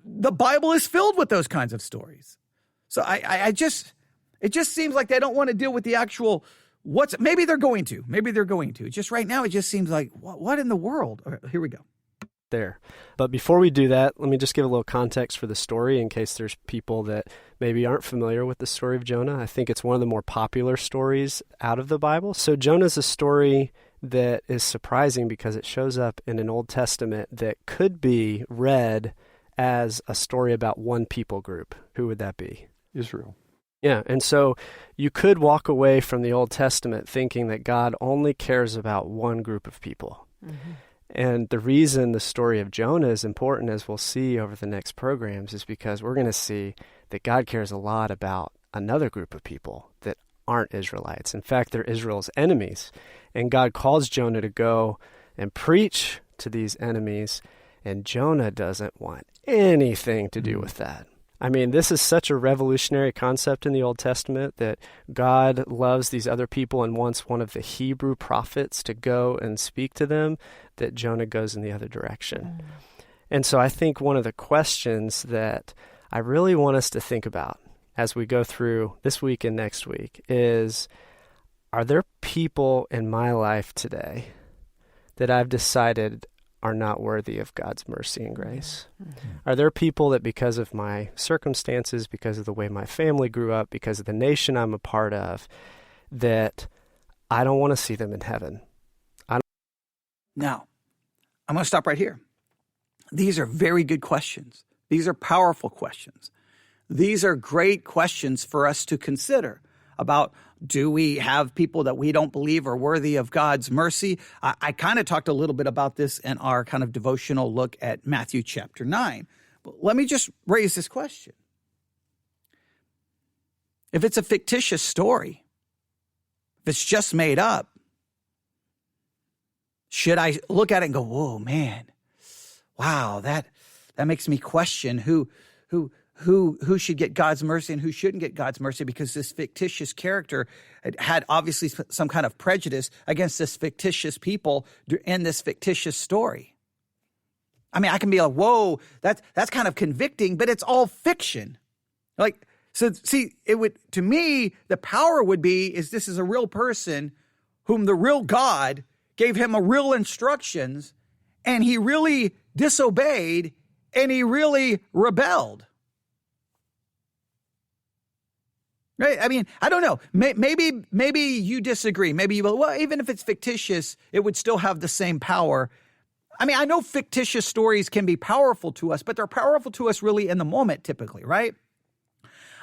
the Bible is filled with those kinds of stories. So it just seems like they don't want to deal with the actual maybe they're going to. Just right now, it just seems like, what in the world? All right, here we go. There. But before we do that, let me just give a little context for the story in case there's people that maybe aren't familiar with the story of Jonah. I think it's one of the more popular stories out of the Bible. So Jonah's a story that is surprising because it shows up in an Old Testament that could be read as a story about one people group. Who would that be? Israel. Yeah, and so you could walk away from the Old Testament thinking that God only cares about one group of people. Mm-hmm. And the reason the story of Jonah is important, as we'll see over the next programs, is because we're going to see that God cares a lot about another group of people that aren't Israelites. In fact, they're Israel's enemies. And God calls Jonah to go and preach to these enemies, and Jonah doesn't want anything to do with that. I mean, this is such a revolutionary concept in the Old Testament that God loves these other people and wants one of the Hebrew prophets to go and speak to them, that Jonah goes in the other direction. And so I think one of the questions that I really want us to think about as we go through this week and next week is, are there people in my life today that I've decided are not worthy of God's mercy and grace? Mm-hmm. Are there people that because of my circumstances, because of the way my family grew up, because of the nation I'm a part of, that I don't want to see them in heaven? Now, I'm going to stop right here. These are very good questions. These are powerful questions. These are great questions for us to consider about, do we have people that we don't believe are worthy of God's mercy? I kind of talked a little bit about this in our kind of devotional look at Matthew chapter 9. But let me just raise this question. If it's a fictitious story, if it's just made up, should I look at it and go, whoa, man, wow, that makes me question who should get God's mercy and who shouldn't get God's mercy, because this fictitious character had obviously some kind of prejudice against this fictitious people in this fictitious story. I mean, I can be like, whoa, that's kind of convicting, but it's all fiction. Like, so see, it would, to me, the power would be, is this is a real person whom the real God gave him a real instructions, and he really disobeyed and he really rebelled. Right? I mean, I don't know. Maybe you disagree. Maybe you will. Well, even if it's fictitious, it would still have the same power. I mean, I know fictitious stories can be powerful to us, but they're powerful to us really in the moment typically, right?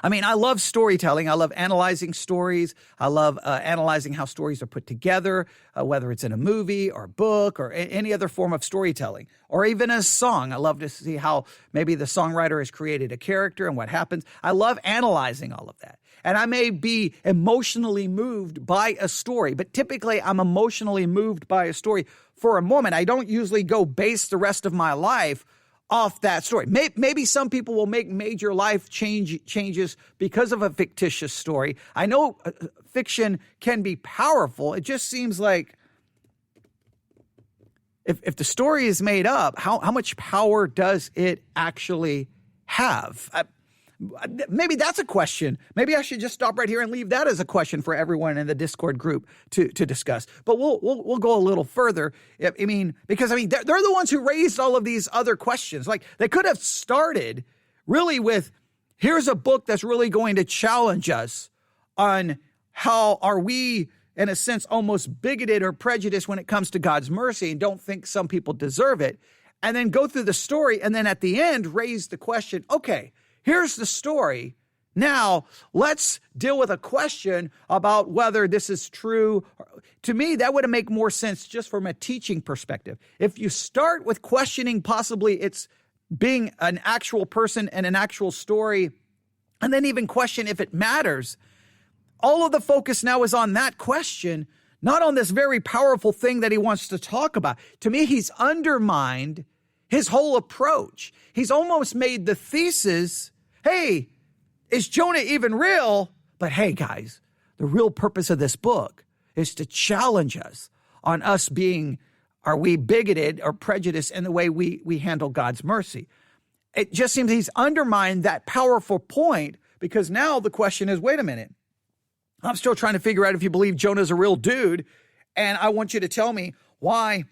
I mean, I love storytelling. I love analyzing stories. I love analyzing how stories are put together, whether it's in a movie or a book or any other form of storytelling, or even a song. I love to see how maybe the songwriter has created a character and what happens. I love analyzing all of that. And I may be emotionally moved by a story, but typically I'm emotionally moved by a story for a moment. I don't usually go base the rest of my life off that story. Maybe some people will make major life changes because of a fictitious story. I know fiction can be powerful. It just seems like if the story is made up, how much power does it actually have? Maybe that's a question. Maybe I should just stop right here and leave that as a question for everyone in the Discord group to discuss. But we'll go a little further. Because they're the ones who raised all of these other questions. Like they could have started really with, here's a book that's really going to challenge us on how are we, in a sense, almost bigoted or prejudiced when it comes to God's mercy and don't think some people deserve it. And then go through the story and then at the end raise the question, okay, here's the story. Now, let's deal with a question about whether this is true. To me, that would make more sense just from a teaching perspective. If you start with questioning possibly it's being an actual person and an actual story, and then even question if it matters, all of the focus now is on that question, not on this very powerful thing that he wants to talk about. To me, he's undermined his whole approach. He's almost made the thesis, hey, is Jonah even real? But hey, guys, the real purpose of this book is to challenge us on us being, are we bigoted or prejudiced in the way we handle God's mercy? It just seems he's undermined that powerful point because now the question is, wait a minute, I'm still trying to figure out if you believe Jonah's a real dude, and I want you to tell me why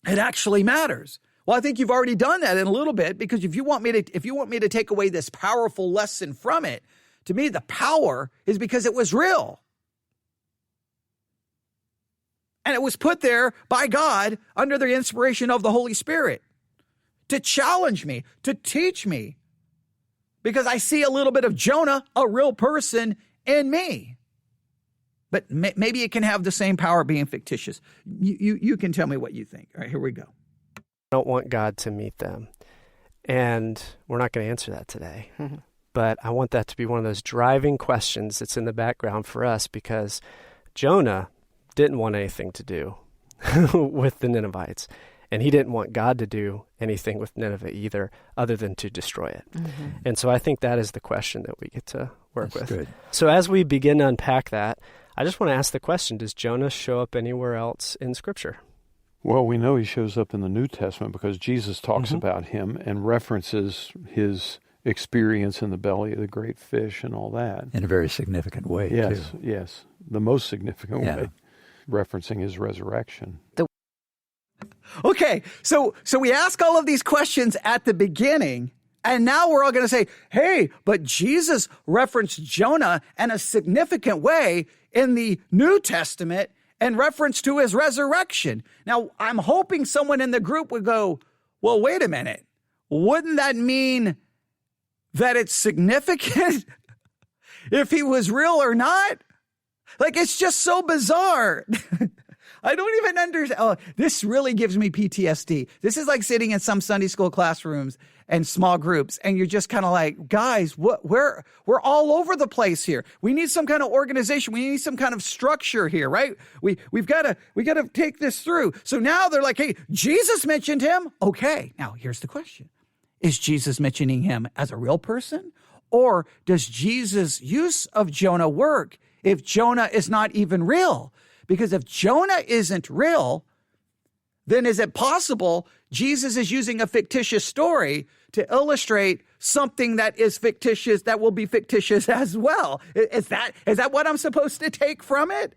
it actually matters. Well, I think you've already done that in a little bit, because if you want me to take away this powerful lesson from it, to me, the power is because it was real. And it was put there by God under the inspiration of the Holy Spirit to challenge me, to teach me, because I see a little bit of Jonah, a real person, in me. But maybe it can have the same power being fictitious. You can tell me what you think. All right, here we go. Don't want God to meet them. And we're not going to answer that today. But I want that to be one of those driving questions that's in the background for us, because Jonah didn't want anything to do with the Ninevites. And he didn't want God to do anything with Nineveh either, other than to destroy it. Mm-hmm. And so I think that is the question that we get to work with. Good. So as we begin to unpack that, I just want to ask the question, does Jonah show up anywhere else in Scripture? Well, we know he shows up in the New Testament because Jesus talks about him and references his experience in the belly of the great fish and all that. In a very significant way, too. Yes. The most significant way, referencing his resurrection. Okay, so we ask all of these questions at the beginning, and now we're all going to say, hey, but Jesus referenced Jonah in a significant way in the New Testament in reference to his resurrection. Now, I'm hoping someone in the group would go, well, wait a minute. Wouldn't that mean that it's significant if he was real or not? Like, it's just so bizarre. I don't even understand. Oh, this really gives me PTSD. This is like sitting in some Sunday school classrooms and small groups, and you're just kind of like, guys, we're all over the place here. We need some kind of organization. We need some kind of structure here, right? We've got to take this through. So now they're like, hey, Jesus mentioned him. Okay, now here's the question: is Jesus mentioning him as a real person, or does Jesus' use of Jonah work if Jonah is not even real? Because if Jonah isn't real, then is it possible Jesus is using a fictitious story to illustrate something that is fictitious, that will be fictitious as well? Is that what I'm supposed to take from it?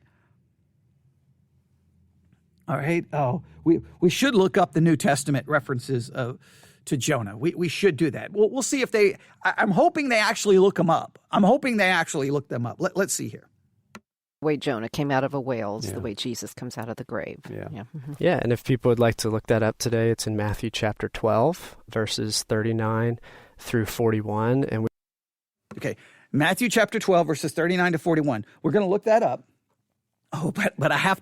All right. Oh, we should look up the New Testament references to Jonah. We should do that. We'll see if they. I'm hoping they actually look them up. Let's see here. The way Jonah came out of a whale is the way Jesus comes out of the grave. Yeah, and if people would like to look that up today, it's in Matthew chapter 12, verses 39 through 41. Okay, Matthew chapter 12, verses 39 to 41. We're going to look that up. Oh, but I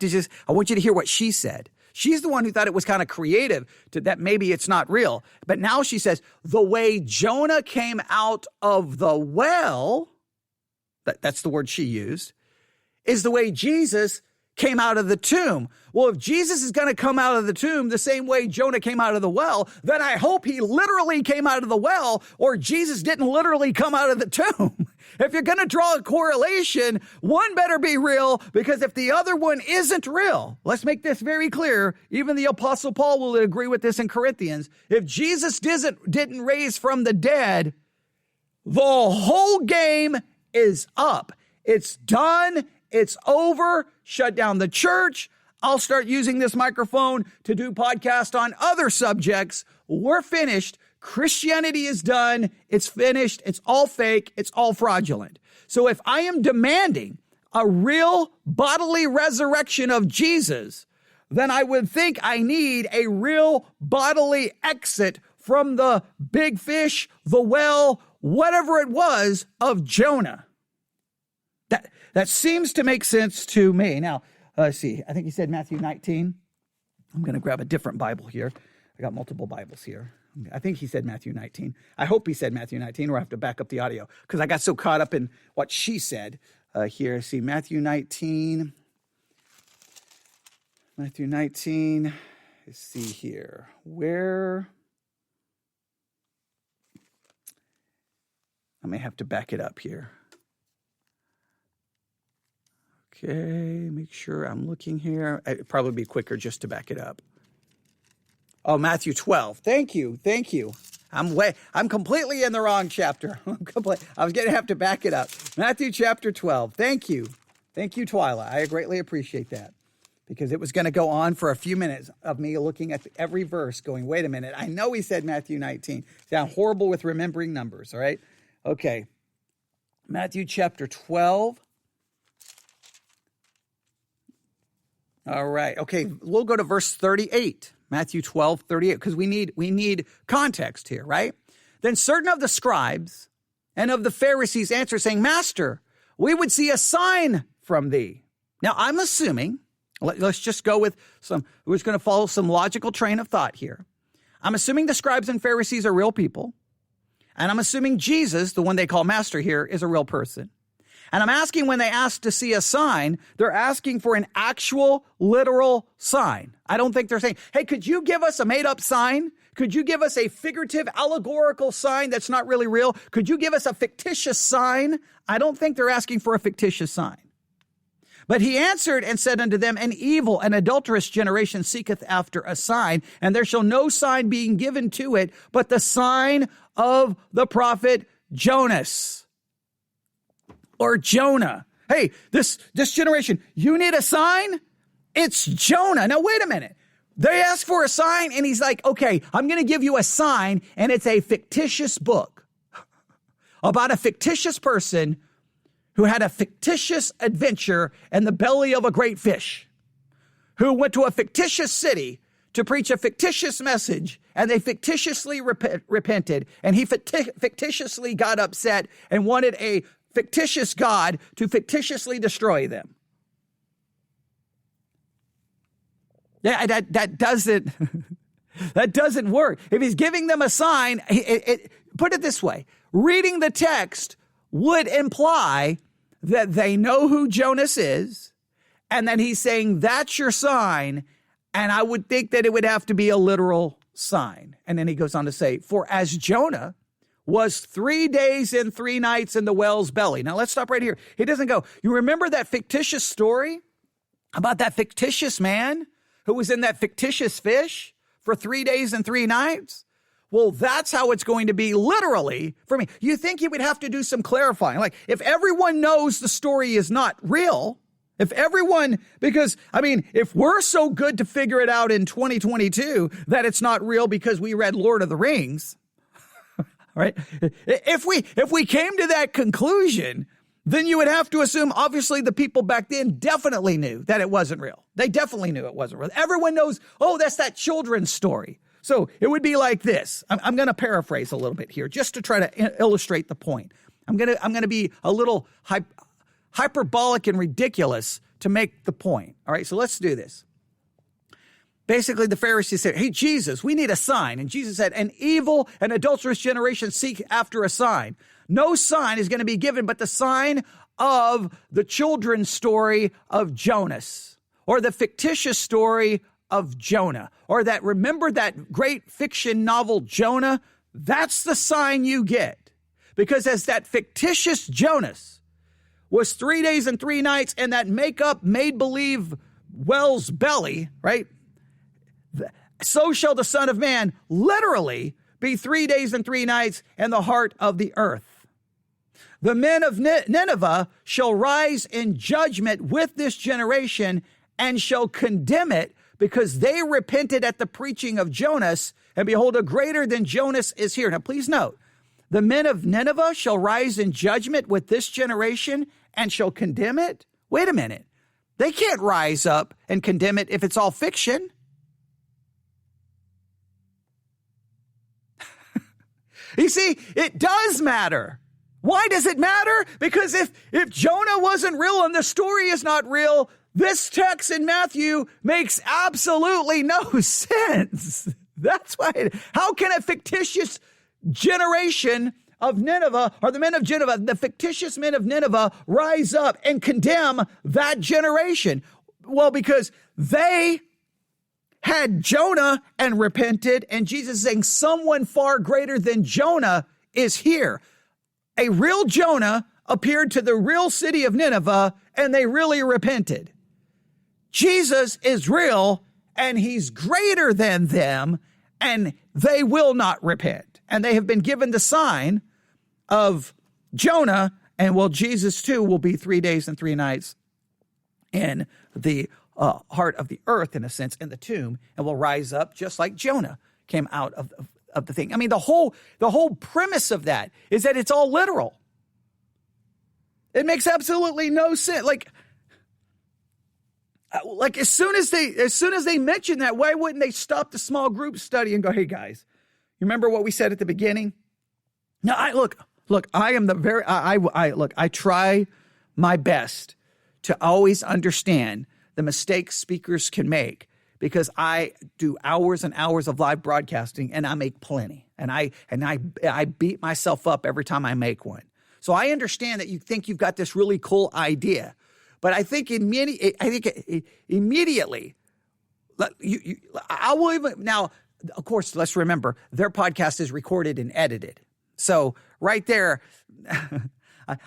want you to hear what she said. She's the one who thought it was kind of creative that maybe it's not real. But now she says, the way Jonah came out of the well, that's the word she used, is the way Jesus came out of the tomb. Well, if Jesus is going to come out of the tomb the same way Jonah came out of the well, then I hope he literally came out of the well, or Jesus didn't literally come out of the tomb. If you're going to draw a correlation, one better be real, because if the other one isn't real, let's make this very clear. Even the Apostle Paul will agree with this in Corinthians. If Jesus didn't raise from the dead, the whole game is up. It's done. It's over. Shut down the church. I'll start using this microphone to do podcasts on other subjects. We're finished. Christianity is done. It's finished. It's all fake. It's all fraudulent. So if I am demanding a real bodily resurrection of Jesus, then I would think I need a real bodily exit from the big fish, the well, whatever it was of Jonah. That seems to make sense to me. Now, let's see. I think he said Matthew 19. I'm going to grab a different Bible here. I got multiple Bibles here. I think he said Matthew 19. I hope he said Matthew 19, or I have to back up the audio because I got so caught up in what she said here. See, Matthew 19. Matthew 19. Let's see here. Where? I may have to back it up here. Okay, make sure I'm looking here. It'd probably be quicker just to back it up. Oh, Matthew 12. Thank you. I'm completely in the wrong chapter. I was going to have to back it up. Matthew chapter 12. Thank you. Thank you, Twyla. I greatly appreciate that, because it was going to go on for a few minutes of me looking at every verse going, wait a minute. I know he said Matthew 19. See, I'm horrible with remembering numbers, all right? Okay. Matthew chapter 12. All right. Okay, we'll go to verse 38. Matthew 12, 38, because we need context here, right? Then certain of the scribes and of the Pharisees answered, saying, Master, we would see a sign from thee. Now, I'm assuming, let's just go with we're just going to follow some logical train of thought here. I'm assuming the scribes and Pharisees are real people. And I'm assuming Jesus, the one they call Master here, is a real person. And I'm asking, when they ask to see a sign, they're asking for an actual, literal sign. I don't think they're saying, hey, could you give us a made-up sign? Could you give us a figurative, allegorical sign that's not really real? Could you give us a fictitious sign? I don't think they're asking for a fictitious sign. But he answered and said unto them, an evil and adulterous generation seeketh after a sign, and there shall no sign be given to it, but the sign of the prophet Jonas. Or Jonah. Hey, this generation, you need a sign? It's Jonah. Now, wait a minute. They ask for a sign, and he's like, okay, I'm going to give you a sign, and it's a fictitious book about a fictitious person who had a fictitious adventure in the belly of a great fish, who went to a fictitious city to preach a fictitious message, and they fictitiously repented, and he fictitiously got upset and wanted a fictitious God to fictitiously destroy them. Yeah, that doesn't work. If he's giving them a sign, put it this way: reading the text would imply that they know who Jonas is, and that he's saying that's your sign. And I would think that it would have to be a literal sign. And then he goes on to say, for as Jonah was 3 days and 3 nights in the whale's belly. Now, let's stop right here. He doesn't go, you remember that fictitious story about that fictitious man who was in that fictitious fish for 3 days and 3 nights? Well, that's how it's going to be literally for me. You think he would have to do some clarifying. Like, if everyone knows the story is not real, If we're so good to figure it out in 2022 that it's not real because we read Lord of the Rings, right? If we came to that conclusion, then you would have to assume, obviously, the people back then definitely knew that it wasn't real. They definitely knew it wasn't real. Everyone knows, that's that children's story. So it would be like this. I'm going to paraphrase a little bit here just to try to illustrate the point. I'm going to be a little hyperbolic and ridiculous to make the point. All right, so let's do this. Basically, the Pharisees said, hey, Jesus, we need a sign. And Jesus said, an evil and adulterous generation seek after a sign. No sign is going to be given but the sign of the children's story of Jonas, or the fictitious story of Jonah, or remember that great fiction novel Jonah? That's the sign you get. Because as that fictitious Jonas was 3 days and 3 nights in that make-up, made-believe whale's belly, right? So shall the Son of Man literally be 3 days and 3 nights in the heart of the earth. The men of Nineveh shall rise in judgment with this generation and shall condemn it, because they repented at the preaching of Jonas, and behold, a greater than Jonas is here. Now, please note, the men of Nineveh shall rise in judgment with this generation and shall condemn it? Wait a minute. They can't rise up and condemn it if it's all fiction. You see, it does matter. Why does it matter? Because if Jonah wasn't real and the story is not real, this text in Matthew makes absolutely no sense. That's why. How can a fictitious generation of Nineveh, or the men of Nineveh, the fictitious men of Nineveh, rise up and condemn that generation? Well, because they had Jonah and repented, and Jesus is saying someone far greater than Jonah is here. A real Jonah appeared to the real city of Nineveh, and they really repented. Jesus is real, and he's greater than them, and they will not repent. And they have been given the sign of Jonah, and Jesus too will be 3 days and 3 nights in the heart of the earth, in a sense, in the tomb, and will rise up just like Jonah came out of the thing. I mean, the whole premise of that is that it's all literal. It makes absolutely no sense. Like as soon as they mention that, why wouldn't they stop the small group study and go, hey guys, you remember what we said at the beginning? No, I try my best to always understand the mistakes speakers can make, because I do hours and hours of live broadcasting, and I make plenty, and I beat myself up every time I make one. So I understand that you think you've got this really cool idea, but I think immediately, I will even now. Of course, let's remember their podcast is recorded and edited. So right there,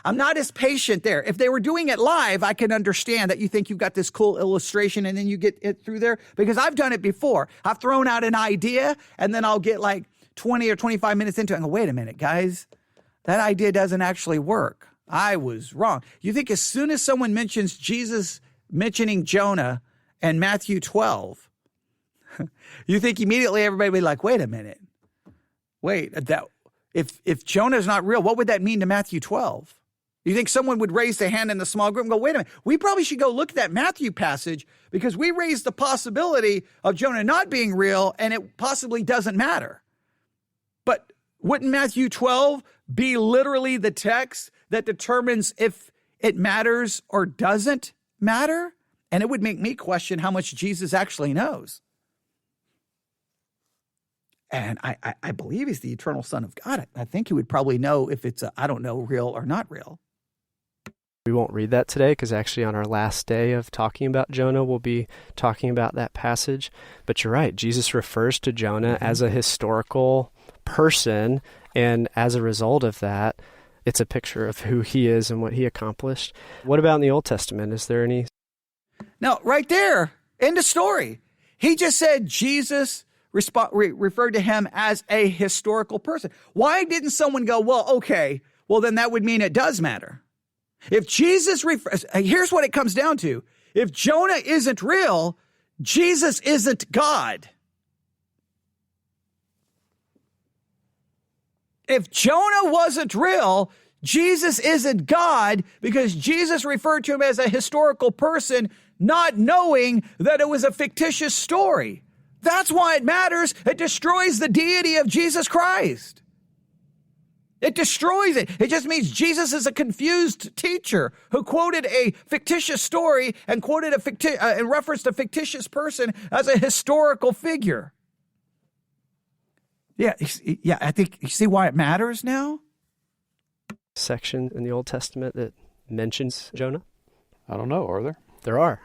I'm not as patient there. If they were doing it live, I can understand that you think you've got this cool illustration and then you get it through there, because I've done it before. I've thrown out an idea and then I'll get like 20 or 25 minutes into it and go, wait a minute, guys, that idea doesn't actually work. I was wrong. You think as soon as someone mentions Jesus mentioning Jonah and Matthew 12, you think immediately everybody would be like, wait a minute. Wait, if Jonah's not real, what would that mean to Matthew 12? You think someone would raise their hand in the small group and go, wait a minute, we probably should go look at that Matthew passage, because we raised the possibility of Jonah not being real and it possibly doesn't matter. But wouldn't Matthew 12 be literally the text that determines if it matters or doesn't matter? And it would make me question how much Jesus actually knows. And I believe he's the eternal Son of God. I think he would probably know if it's, real or not real. We won't read that today, because actually on our last day of talking about Jonah, we'll be talking about that passage. But you're right. Jesus refers to Jonah as a historical person. And as a result of that, it's a picture of who he is and what he accomplished. What about in the Old Testament? Is there any? No, right there, end of story. He just said Jesus referred to him as a historical person. Why didn't someone go, well, okay, well, then that would mean it does matter? If Jesus, here's what it comes down to. If Jonah isn't real, Jesus isn't God. If Jonah wasn't real, Jesus isn't God, because Jesus referred to him as a historical person, not knowing that it was a fictitious story. That's why it matters. It destroys the deity of Jesus Christ. It destroys it. It just means Jesus is a confused teacher who quoted a fictitious story and quoted and referenced a fictitious person as a historical figure. Yeah, I think you see why it matters now? Section in the Old Testament that mentions Jonah? I don't know, are there? There are.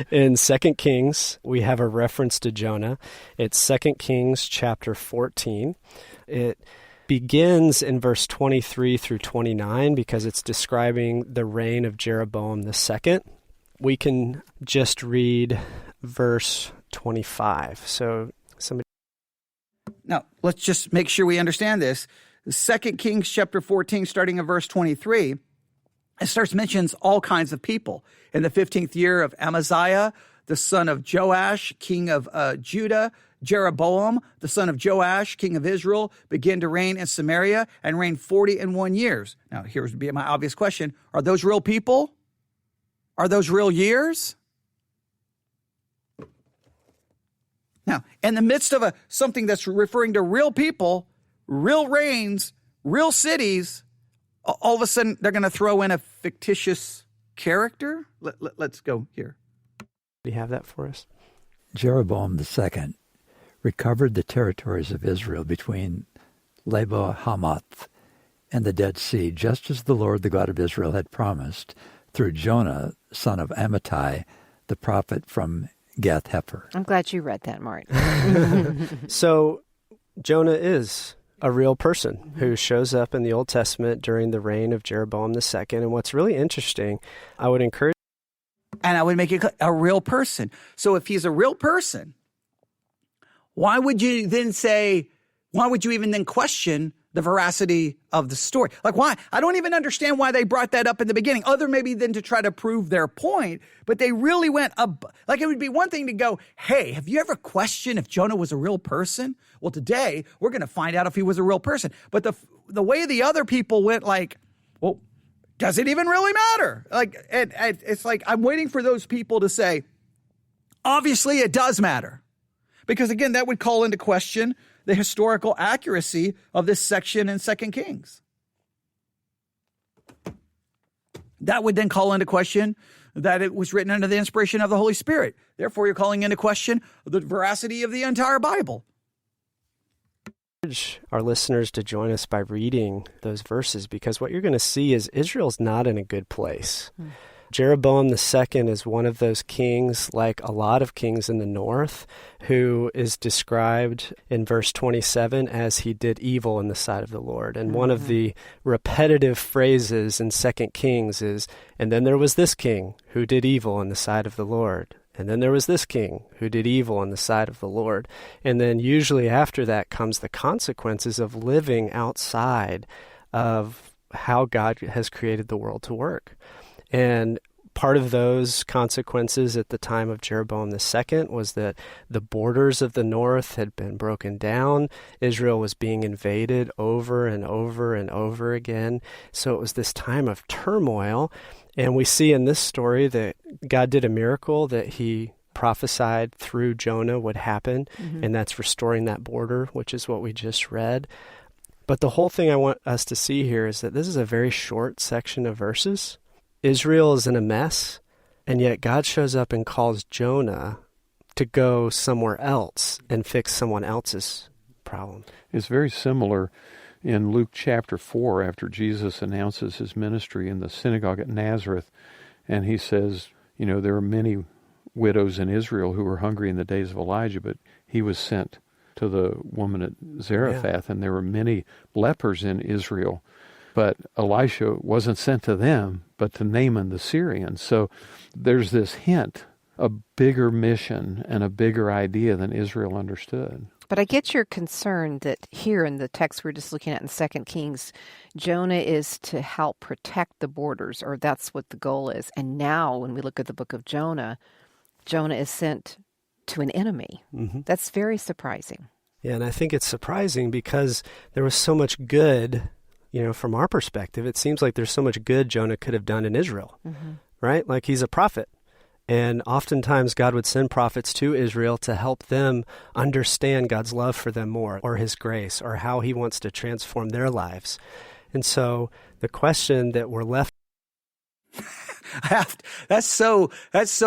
In 2 Kings, we have a reference to Jonah. It's 2 Kings chapter 14. It begins in verse 23 through 29 because it's describing the reign of Jeroboam II. We can just read verse 25. So somebody. Now, let's just make sure we understand this. 2 Kings chapter 14, starting in verse 23, it starts mentions all kinds of people. In the 15th year of Amaziah, the son of Joash, king of Judah, Jeroboam, the son of Joash, king of Israel, began to reign in Samaria and reigned 41 years. Now, here's be my obvious question. Are those real people? Are those real years? Now, in the midst of something that's referring to real people, real reigns, real cities, all of a sudden they're going to throw in a fictitious character? Let's go here. Do you have that for us? Jeroboam II recovered the territories of Israel between Lebo Hamath and the Dead Sea, just as the Lord, the God of Israel, had promised through Jonah, son of Amittai, the prophet from Gath-Hepher. I'm glad you read that, Mart. So Jonah is a real person who shows up in the Old Testament during the reign of Jeroboam II. And what's really interesting, I would encourage. And I would make it a real person. So if he's a real person, why would you even then question the veracity of the story? Like, why? I don't even understand why they brought that up in the beginning, other maybe than to try to prove their point. But they really went up. Like, it would be one thing to go, hey, have you ever questioned if Jonah was a real person? Well, today we're going to find out if he was a real person. But the way the other people went, like, well, does it even really matter? Like, it's like I'm waiting for those people to say, obviously it does matter. Because, again, that would call into question the historical accuracy of this section in 2 Kings. That would then call into question that it was written under the inspiration of the Holy Spirit. Therefore, you're calling into question the veracity of the entire Bible. Our listeners to join us by reading those verses, because what you're going to see is Israel's not in a good place. Jeroboam II is one of those kings, like a lot of kings in the north, who is described in verse 27 as he did evil in the sight of the Lord. And one of the repetitive phrases in 2 Kings is, and then there was this king who did evil in the sight of the Lord. And then there was this king who did evil in the sight of the Lord. And then usually after that comes the consequences of living outside of how God has created the world to work. And part of those consequences at the time of Jeroboam II was that the borders of the north had been broken down. Israel was being invaded over and over and over again. So it was this time of turmoil. And we see in this story that God did a miracle that he prophesied through Jonah would happen, and that's restoring that border, which is what we just read. But the whole thing I want us to see here is that this is a very short section of verses. Israel is in a mess, and yet God shows up and calls Jonah to go somewhere else and fix someone else's problem. It's very similar in Luke chapter 4, after Jesus announces his ministry in the synagogue at Nazareth, and he says, you know, there are many widows in Israel who were hungry in the days of Elijah, but he was sent to the woman at Zarephath, and there were many lepers in Israel. But Elisha wasn't sent to them, but to Naaman the Syrian. So there's this hint, a bigger mission and a bigger idea than Israel understood. But I get your concern that here in the text we're just looking at in 2 Kings, Jonah is to help protect the borders, or that's what the goal is. And now when we look at the book of Jonah, Jonah is sent to an enemy. Mm-hmm. That's very surprising. Yeah, and I think it's surprising because there was so much good, from our perspective. It seems like there's so much good Jonah could have done in Israel, right? Like he's a prophet. And oftentimes God would send prophets to Israel to help them understand God's love for them more, or his grace, or how he wants to transform their lives. And so the question that we're left that's so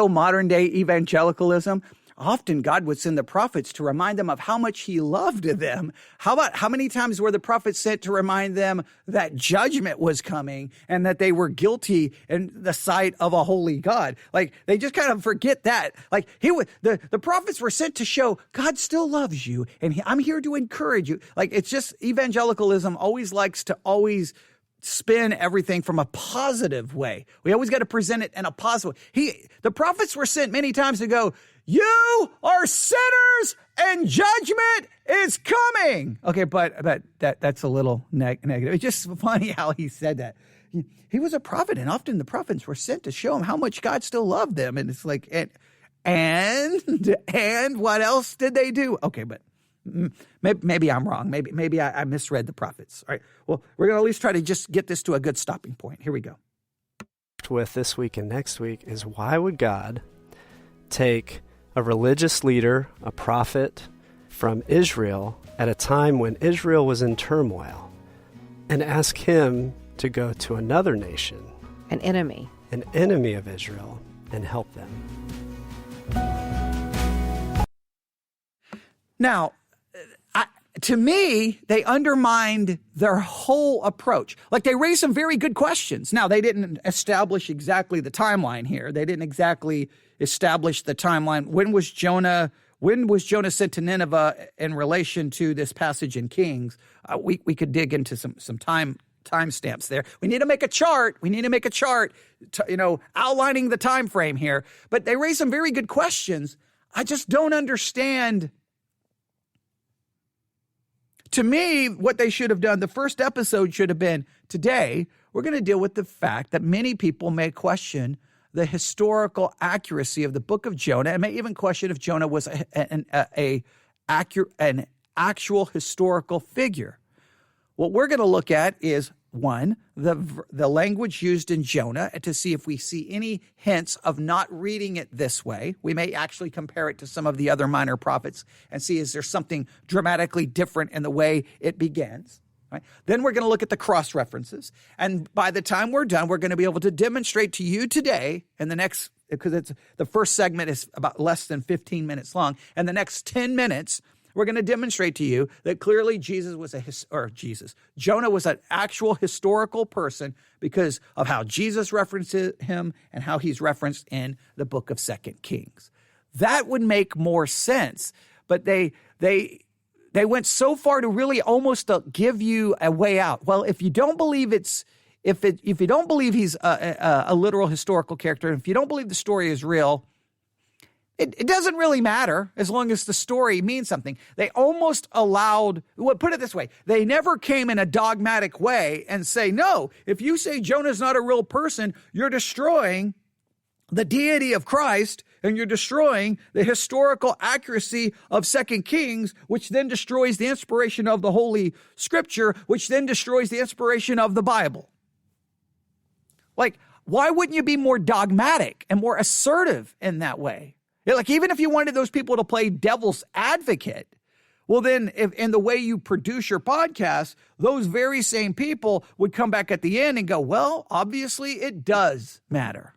modern day evangelicalism. Often God would send the prophets to remind them of how much he loved them. How many times were the prophets sent to remind them that judgment was coming and that they were guilty in the sight of a holy God? Like, they just kind of forget that. Like, the prophets were sent to show God still loves you, and I'm here to encourage you. Like, it's just evangelicalism always likes to spin everything from a positive way. We always got to present it in a positive way. The prophets were sent many times to go, you are sinners and judgment is coming. Okay, but that's a little negative. It's just funny how he said that. He was a prophet, and often the prophets were sent to show him how much God still loved them. And it's like, and what else did they do? Okay, but maybe I'm wrong. Maybe I misread the prophets. All right. Well, we're going to at least try to just get this to a good stopping point. Here we go. With this week and next week is, why would God take a religious leader, a prophet from Israel at a time when Israel was in turmoil, and ask him to go to another nation, an enemy of Israel, and help them? Now, to me, they undermined their whole approach. Like, they raised some very good questions. Now, they didn't establish exactly the timeline here. They didn't exactly establish the timeline. When was Jonah sent to Nineveh in relation to this passage in Kings? We could dig into some time stamps there. We need to make a chart. Outlining the time frame here. But they raised some very good questions. I just don't understand. To me, what they should have done, the first episode should have been, today, we're going to deal with the fact that many people may question the historical accuracy of the book of Jonah, and may even question if Jonah was an actual historical figure. What we're going to look at is, one, the language used in Jonah, to see if we see any hints of not reading it this way. We may actually compare it to some of the other minor prophets and see, is there something dramatically different in the way it begins? Right? Then we're going to look at the cross references. And by the time we're done, we're going to be able to demonstrate to you today, in the next, because the first segment is about less than 15 minutes long, and the next 10 minutes, we're going to demonstrate to you that clearly Jonah was an actual historical person because of how Jesus references him and how he's referenced in the book of 2 Kings. That would make more sense, but they went so far to really almost give you a way out. Well, if you don't believe if you don't believe he's a literal historical character, if you don't believe the story is real, it doesn't really matter as long as the story means something. They almost put it this way, they never came in a dogmatic way and say, no, if you say Jonah's not a real person, you're destroying the deity of Christ, and you're destroying the historical accuracy of 2 Kings, which then destroys the inspiration of the Holy Scripture, which then destroys the inspiration of the Bible. Like, why wouldn't you be more dogmatic and more assertive in that way? Like, even if you wanted those people to play devil's advocate, well, then if in the way you produce your podcast, those very same people would come back at the end and go, well, obviously it does matter.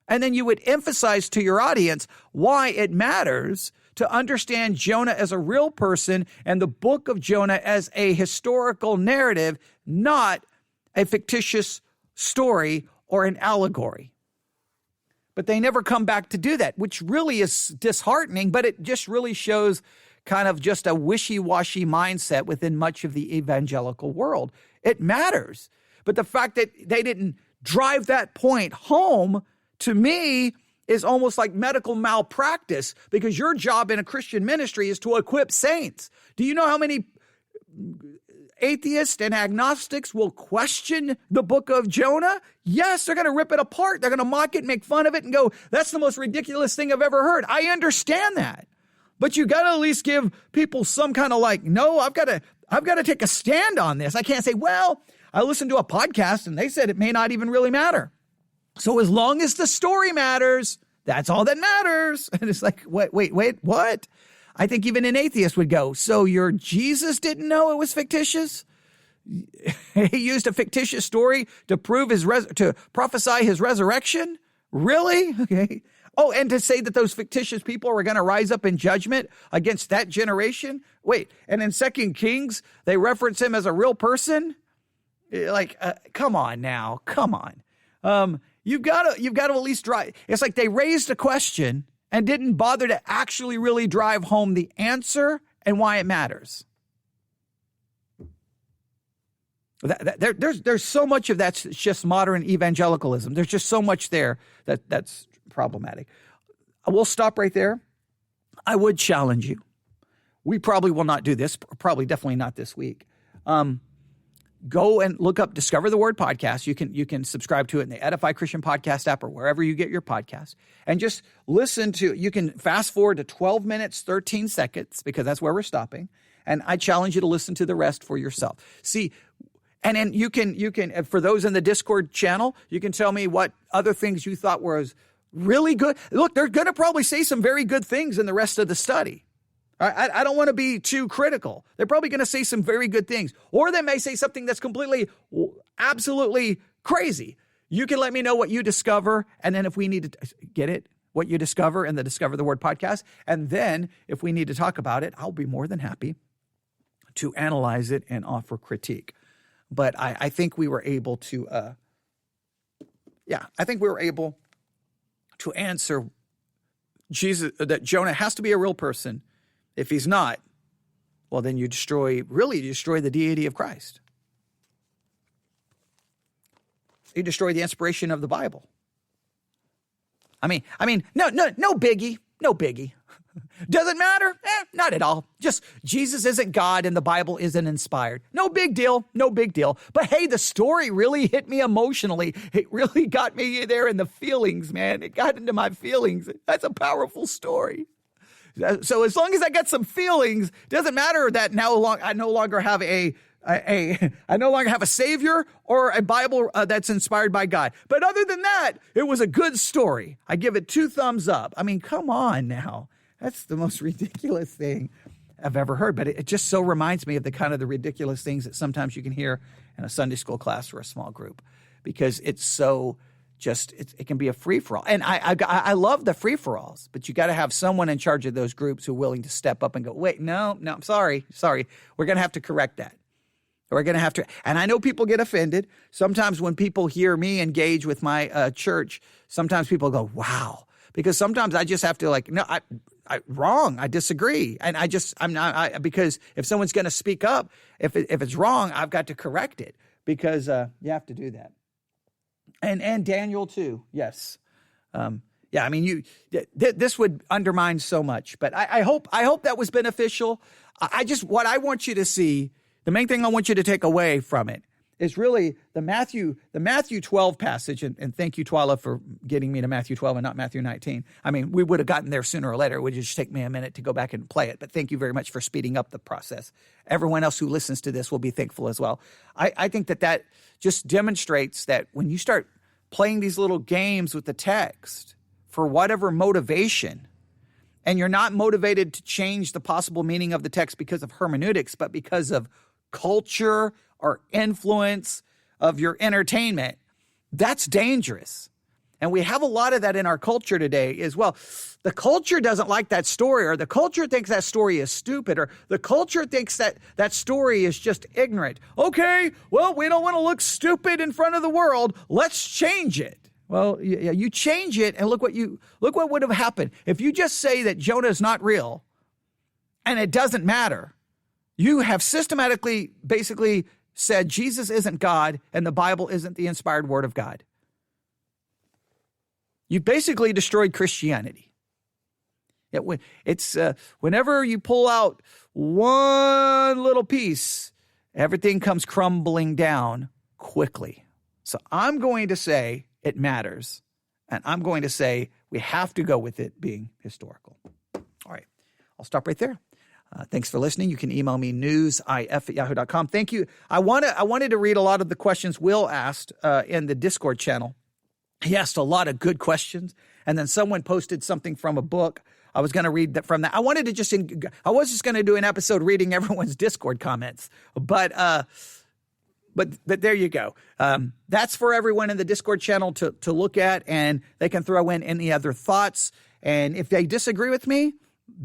And then you would emphasize to your audience why it matters to understand Jonah as a real person and the book of Jonah as a historical narrative, not a fictitious story or an allegory. But they never come back to do that, which really is disheartening, but it just really shows kind of just a wishy-washy mindset within much of the evangelical world. It matters. But the fact that they didn't drive that point home, to me, is almost like medical malpractice, because your job in a Christian ministry is to equip saints. Do you know how many atheists and agnostics will question the book of Jonah? Yes, they're going to rip it apart. They're going to mock it, make fun of it, and go, that's the most ridiculous thing I've ever heard. I understand that. But you got to at least give people some kind of like, no, I've got to take a stand on this. I can't say, well, I listened to a podcast and they said it may not even really matter. So as long as the story matters, that's all that matters. And it's like, wait, what? I think even an atheist would go, so your Jesus didn't know it was fictitious? He used a fictitious story to prove to prophesy his resurrection? Really? Okay. Oh, and to say that those fictitious people were going to rise up in judgment against that generation? Wait, and in 2 Kings, they reference him as a real person? Like, come on now, come on. You've got to at least drive. It's like they raised a question and didn't bother to actually really drive home the answer and why it matters. There's so much of that's just modern evangelicalism. There's just so much there that's problematic. We'll stop right there. I would challenge you. We probably will not do this, definitely not this week. Go and look up Discover the Word podcast. You can subscribe to it in the Edify Christian Podcast app or wherever you get your podcast. And just listen to, you can fast forward to 12 minutes, 13 seconds, because that's where we're stopping. And I challenge you to listen to the rest for yourself. See, and then you can, for those in the Discord channel, you can tell me what other things you thought was really good. Look, they're going to probably say some very good things in the rest of the study. I don't want to be too critical. They're probably going to say some very good things. Or they may say something that's completely, absolutely crazy. You can let me know what you discover. And then if we need to get it, what you discover in the Discover the Word podcast. And then if we need to talk about it, I'll be more than happy to analyze it and offer critique. But I think we were able to, to answer Jesus, that Jonah has to be a real person. If he's not, well, then you destroy the deity of Christ. You destroy the inspiration of the Bible. I mean, no biggie. Does it matter? Not at all. Just Jesus isn't God and the Bible isn't inspired. No big deal. But hey, the story really hit me emotionally. It really got me there in the feelings, man. It got into my feelings. That's a powerful story. So as long as I got some feelings, it doesn't matter that I no longer have a savior or a Bible that's inspired by God. But other than that, it was a good story. I give it 2 thumbs up. I mean, come on now. That's the most ridiculous thing I've ever heard. But it just so reminds me of the ridiculous things that sometimes you can hear in a Sunday school class or a small group, because it's so it can be a free-for-all. And I love the free-for-alls, but you got to have someone in charge of those groups who are willing to step up and go, wait, no, I'm sorry. We're going to have to correct that. We're going to have to, and I know people get offended. Sometimes when people hear me engage with my church, sometimes people go, wow, because sometimes I just have to no, wrong. I disagree. And because if someone's going to speak up, if it's wrong, I've got to correct it, because you have to do that. And Daniel too. Yes. This would undermine so much, but I hope that was beneficial. What I want you to see, the main thing I want you to take away from it is really the Matthew 12 passage. And thank you, Twyla, for getting me to Matthew 12 and not Matthew 19. I mean, we would have gotten there sooner or later. It would just take me a minute to go back and play it. But thank you very much for speeding up the process. Everyone else who listens to this will be thankful as well. I think that just demonstrates that when you start playing these little games with the text for whatever motivation, and you're not motivated to change the possible meaning of the text because of hermeneutics, but because of culture or influence of your entertainment, that's dangerous. And we have a lot of that in our culture today as well. The culture doesn't like that story, or the culture thinks that story is stupid, or the culture thinks that story is just ignorant. Okay, well, we don't want to look stupid in front of the world. Let's change it. Well, you change it, and look what would have happened. If you just say that Jonah is not real and it doesn't matter, you have systematically basically said Jesus isn't God and the Bible isn't the inspired word of God. You basically destroyed Christianity. Whenever you pull out one little piece, everything comes crumbling down quickly. So I'm going to say it matters, and I'm going to say we have to go with it being historical. All right, I'll stop right there. Thanks for listening. You can email me newsif@yahoo.com. Thank you. I wanted to read a lot of the questions Will asked in the Discord channel. He asked a lot of good questions, and then someone posted something from a book. I was going to read that from that. I was just going to do an episode reading everyone's Discord comments, but there you go. That's for everyone in the Discord channel to look at, and they can throw in any other thoughts. And if they disagree with me,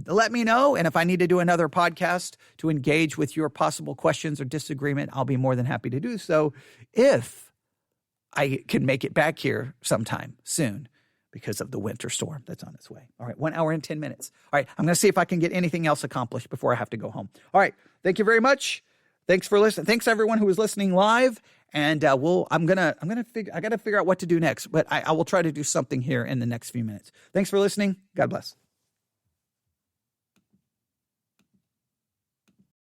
let me know. And if I need to do another podcast to engage with your possible questions or disagreement, I'll be more than happy to do so if I can make it back here sometime soon because of the winter storm that's on its way. All right, 1 hour and 10 minutes. All right, I'm going to see if I can get anything else accomplished before I have to go home. All right, thank you very much. Thanks for listening. Thanks everyone who was listening live. And I got to figure out what to do next, but I will try to do something here in the next few minutes. Thanks for listening. God bless.